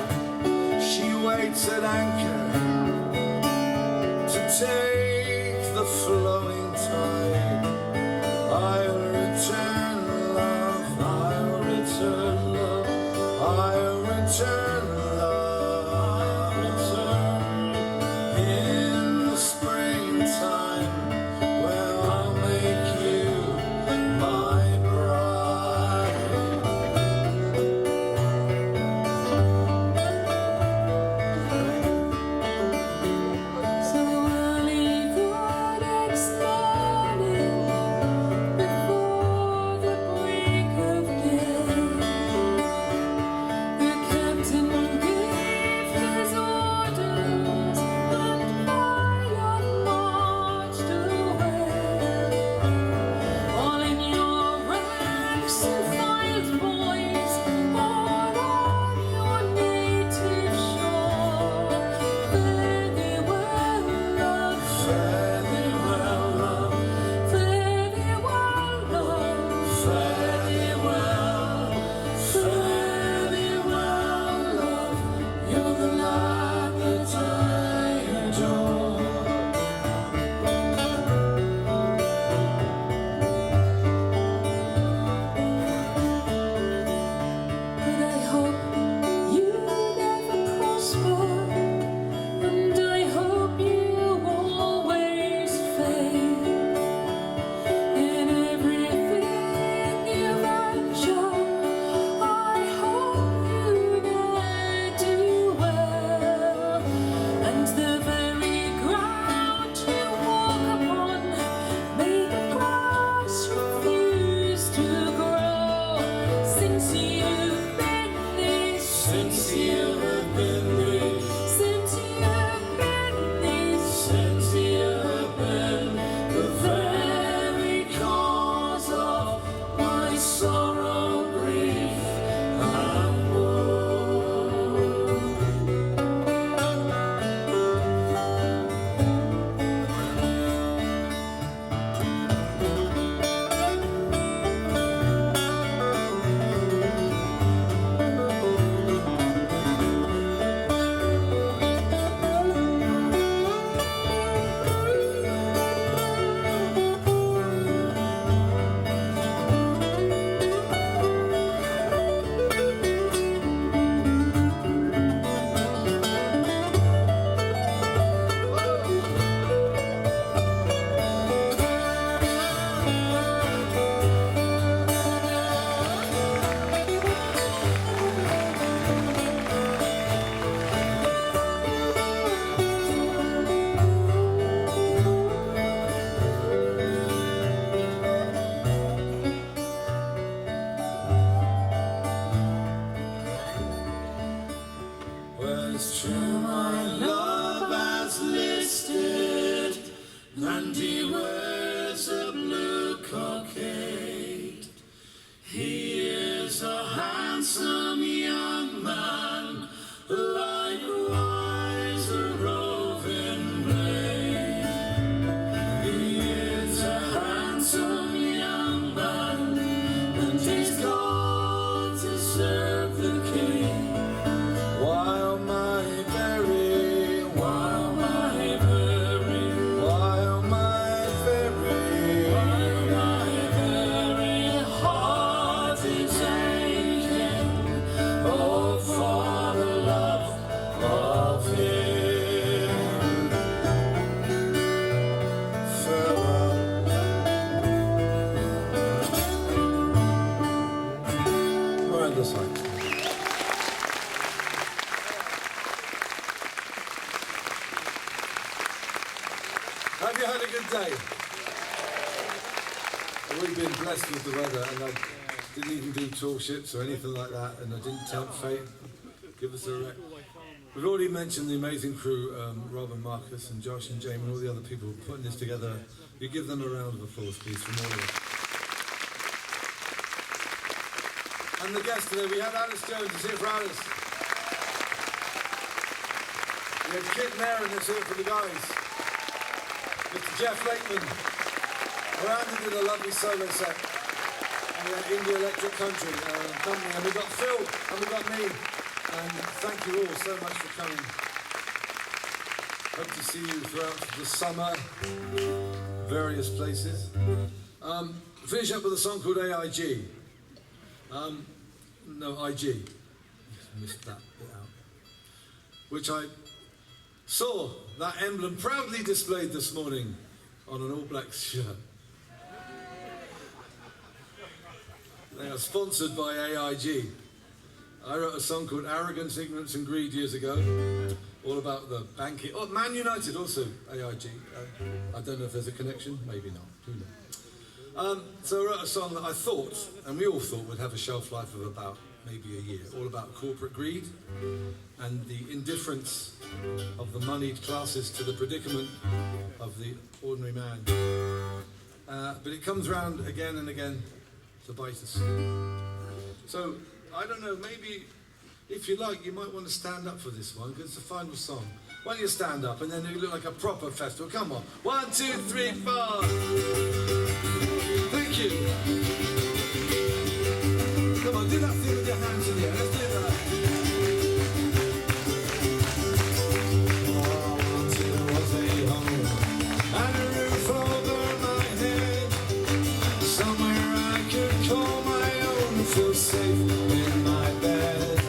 I'll return, love, I'll return in the springtime, where I'll make you my bride. So early the next morning, before the break of day, the captain gave his orders, and I marched away. All in your ranks and filed, boys, all on your native shore. Fare thee well, love, Fare thee well, love, fare thee well, love, fare thee well, fare thee well, love. You're the lad that I adore. but I hope you never prosper, and I hope you always fail in everything you venture. I hope you ne'er do well, and the very ground you walk upon, may the grass refuse to grow. Since you've been this, Since you have been this, since you've been this, since you have been the very cause of my sorrow, grief, and woe. Well, it's true, my love has listed, and he wears a blue cockade. He is a handsome young man, likewise a roving blade. He is a handsome young man, and he's gone to serve the king. While my very, while my very, while my very, while my very heart is aching, oh, for the love of him. Farewell. We're at the side. Have you had a good day? We've been blessed with the weather, and I didn't even do tall ships or anything like that, and I didn't tempt fate. Give us a rec. We've already mentioned the amazing crew, Rob and Marcus and Josh and Jamie and all the other people putting this together. You give them a round of applause, please, from all of us. And the guests today, we had Alice Jones. Is here for Alice. We had Kit Nairn that's here for the guys. Mr. Jeff Lakeman. Miranda did a lovely solo set. And we had India Electric Country Company. And we got Phil and we got me. And thank you all so much for coming. Hope to see you throughout the summer, various places. Finish up with a song called AIG. No, IG. missed that bit out. Which I saw that emblem proudly displayed this morning on an All Blacks shirt. They are sponsored by AIG. I wrote a song called Arrogance, Ignorance and Greed years ago, all about the banking. Oh, Man United also, AIG. I don't know if there's a connection, maybe not. Who knows? So I wrote a song that I thought, and we all thought, would have a shelf life of about maybe a year, all about corporate greed and the indifference of the moneyed classes to the predicament of the ordinary man. But it comes round again and again to bite us. So, I don't know, maybe if you like, you might want to stand up for this one, because it's the final song. Why don't you stand up and then you look like a proper festival? Come on. 1, 2, 3, 4. Thank you. Come on, do that thing with your hands in the air. Let's do that. All I wanted was a home and a roof over my head. Somewhere I could call my own, feel safe in my bed.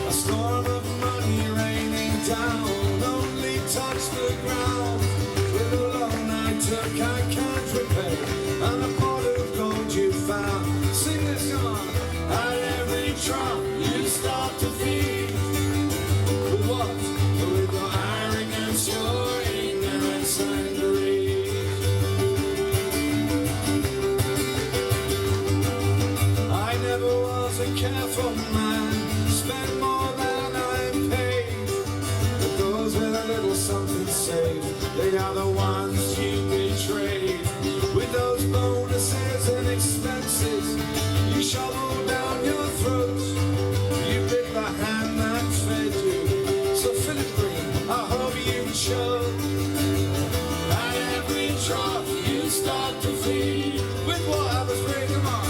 A storm of money raining down only touched the ground. With a loan I took I can't repay, and a pot of gold you found. Sing this, come on. At every drop you start to feed. With what? With your arrogance, your ignorance and greed. I never was a careful man, spent more than I'm paid. But those with a little something saved, they are the ones you betrayed. With those bonuses and expenses you shovel down your throat, you bit the hand that fed you. So Philip Green, I hope you choke. At every drop you start to feed. With what? Abbotsbury, come on.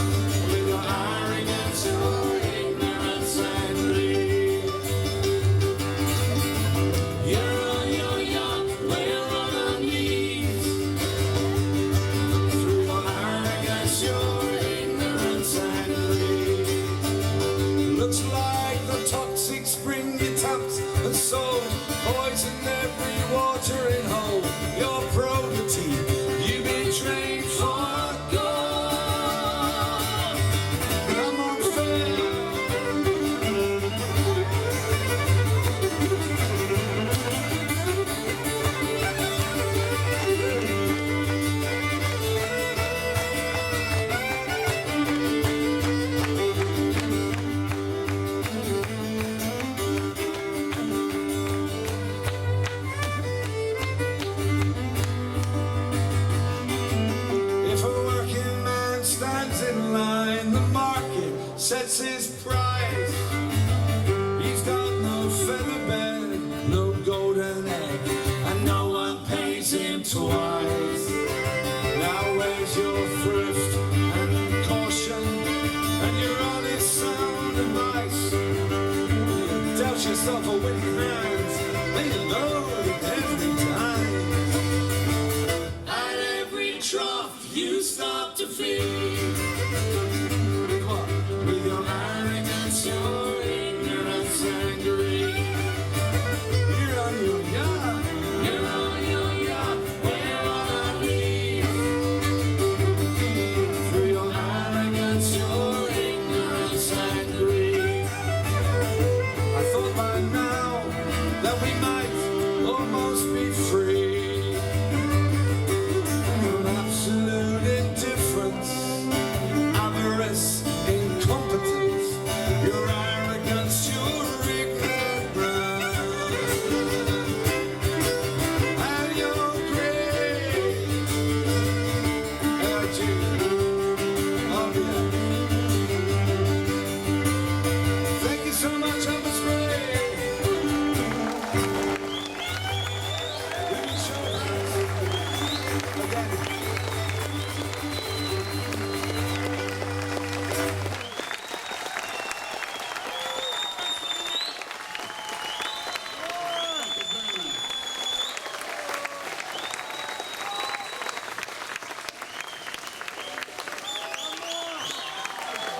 With your arrogance, your ignorance and greed. You're on your yacht, we're on our knees. Through your arrogance, your ignorance and greed. Looks like the toxic spring you tapped and sold, poisoned every watering hole. Your probity you betrayed for gold. I'm unfair. If a working man stands in line, the market sets his price. He's got no feather bed, no golden egg, and no one pays him twice. Now where's your thrift and caution and your honest sound advice? You dealt yourself a winning hand, made a load every time. At every trough you stop to feed. With what? With your arrogance, your ignorance and greed. You're on your yacht. You're on your yacht. We're on our knees. Through your arrogance, your ignorance and greed. I thought by now that we might almost be free from absolute indifference, avarice, incompetence, your arrogance, your ignorance, and your greed. Oh, yeah. Thank you so much, Abbotsbury. We show that again.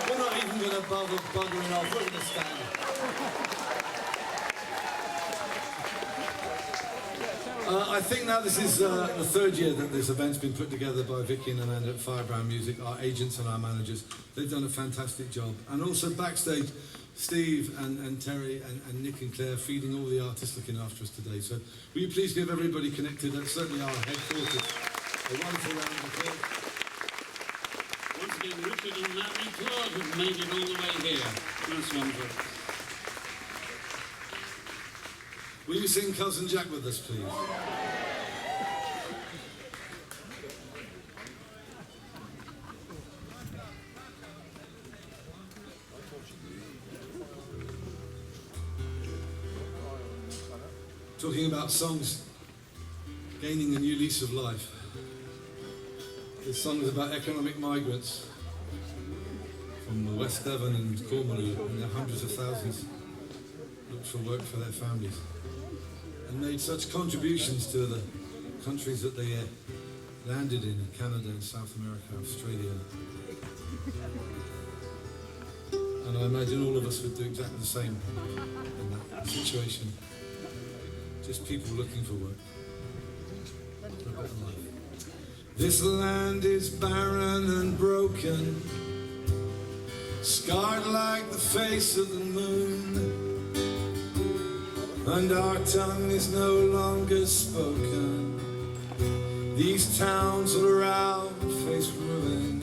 We're not even going to bother buggering off. We're going to stand. I think now this is the third year that this event's been put together by Vicky and Amanda at Firebrand Music, our agents and our managers. They've done a fantastic job. And also backstage, Steve and Terry and Nick and Claire feeding all the artists looking after us today. So will you please give everybody connected at certainly our headquarters a wonderful round of applause. Once again, Richard and Larry Claude have made it all the way here. That's wonderful. Will you sing Cousin Jack with us, please? Talking about songs gaining a new lease of life. This song is about economic migrants from the West Devon and Cornwall, and their hundreds of thousands looked for work for their families and made such contributions to the countries that they landed in Canada and South America, Australia. And I imagine all of us would do exactly the same in that situation. Just people looking for work, for a better life. This land is barren and broken, scarred like the face of the moon, and our tongue is no longer spoken. These towns all around face ruin.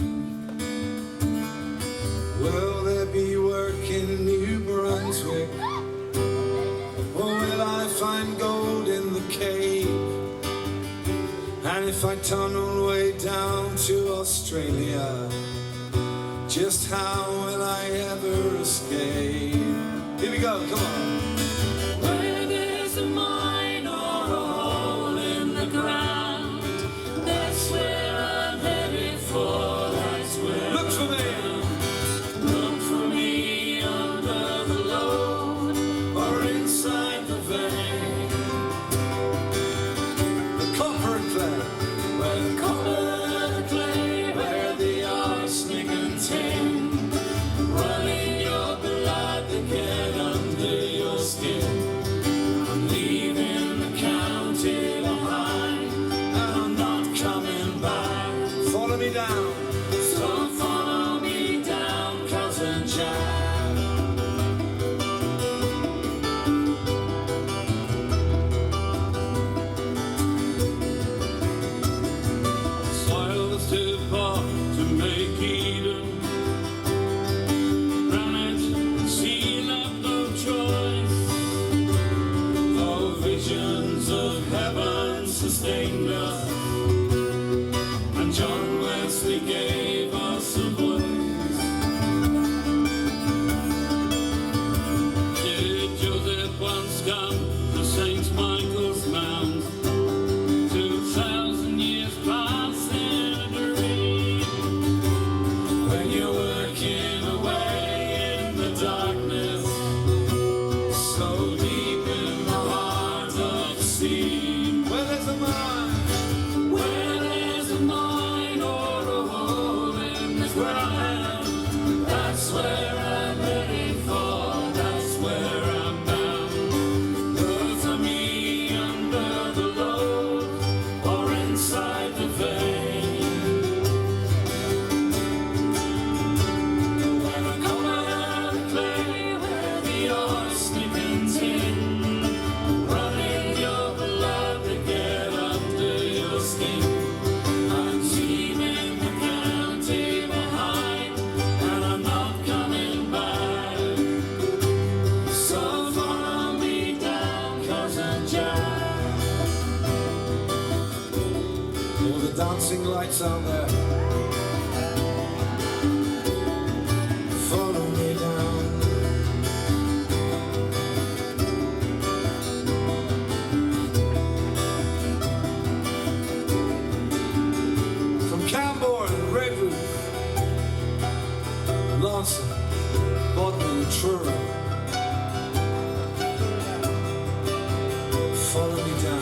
Will there be work in New Brunswick? Or will I find gold in the Cape? And if I tunnel way down to Australia, just how will I ever escape? Here we go, come on. Where there's a mine or a hole in the ground, that's where I'm headed for, that's where Look for me. Look for me under the load or inside the vein. The copper and clay. Where the copper and clay, where the arsenic and tin, running your blood to get under your skin. I'm leaving the county behind, and I'm not coming back. Follow me down. So follow me down, Cousin Jack. Soil was too poor to make Eden. Granite, sea left no choice. Though visions of heaven sustained us, and John Wesley gave us a voice. Did Joseph once come to St. Michael's Mount? 2,000 years past in a dream. When you're working away in the darkness, so deep in the heart of the sea. Where there's a mine. Where there's a mine or a hole in the ground, that's where I'm headed for, that's where I'm bound. Look for me under the load or inside the vein. Where the copper and clay, where the arsenic and tin, running your blood to get under your skin. I'm leaving the county behind, and I'm not coming back. So follow me down, Cousin Jack. All the dancing lights out there. Follow me down. From Camborne, Redwood, Lawson, Bodmin and Truro. Follow me down.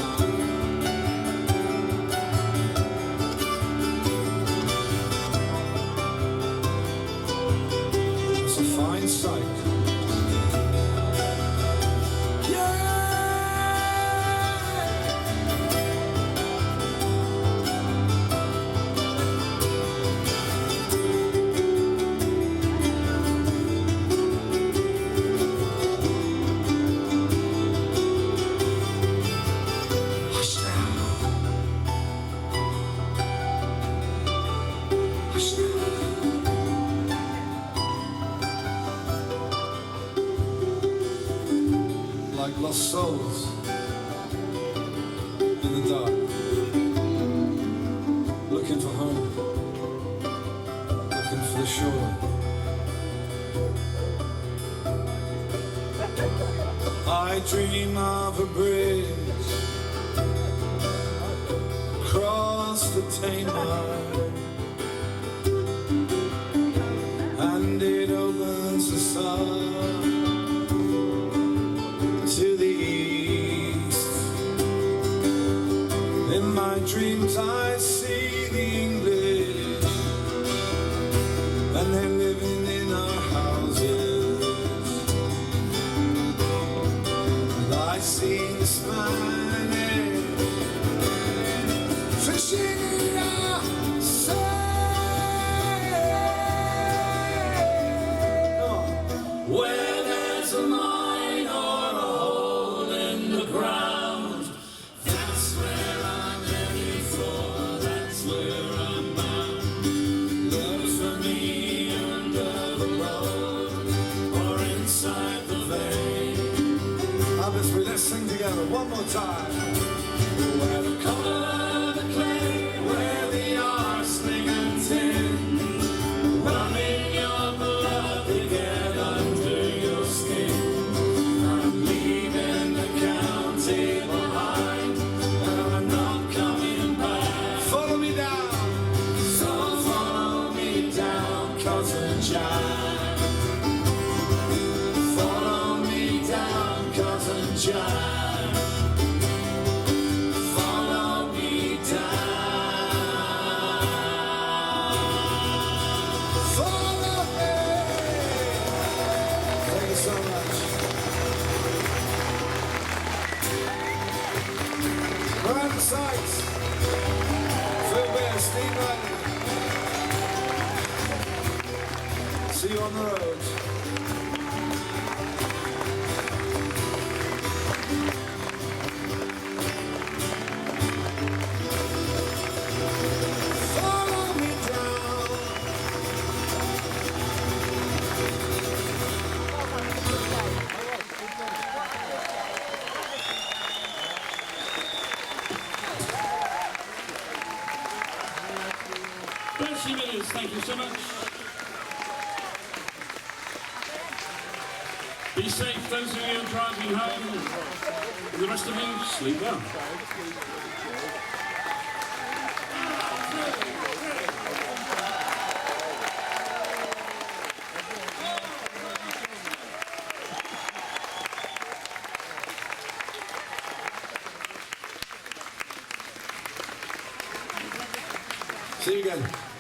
like lost souls in the dark, looking for home, looking for the shore. I dream of a bridge across the Tamar, and it opens the sun to the east. In my dreams I see the English, and they're living in our houses, and I see the Spanish fishing in our Where there's a mine or a hole in the ground, that's where I'm headed for, that's where I'm bound. Look for me under the road or inside the vein. Abbotsbury, let's sing together one more time. Where the colour of the clay, where the arsenic and tin, running your blood to get under your skin. I'm leaving the county behind, and I'm not coming back. Follow me down. So follow me down, cousin Jack. Follow me down, cousin Jack. Follow me down. Follow me. Thank you so much. We're at the sights. Phil Bear, Steve Riley. See you on the road. Follow me down. Minutes, thank you so much. Be safe, those of you driving home. And the rest of you, sleep well. See you again.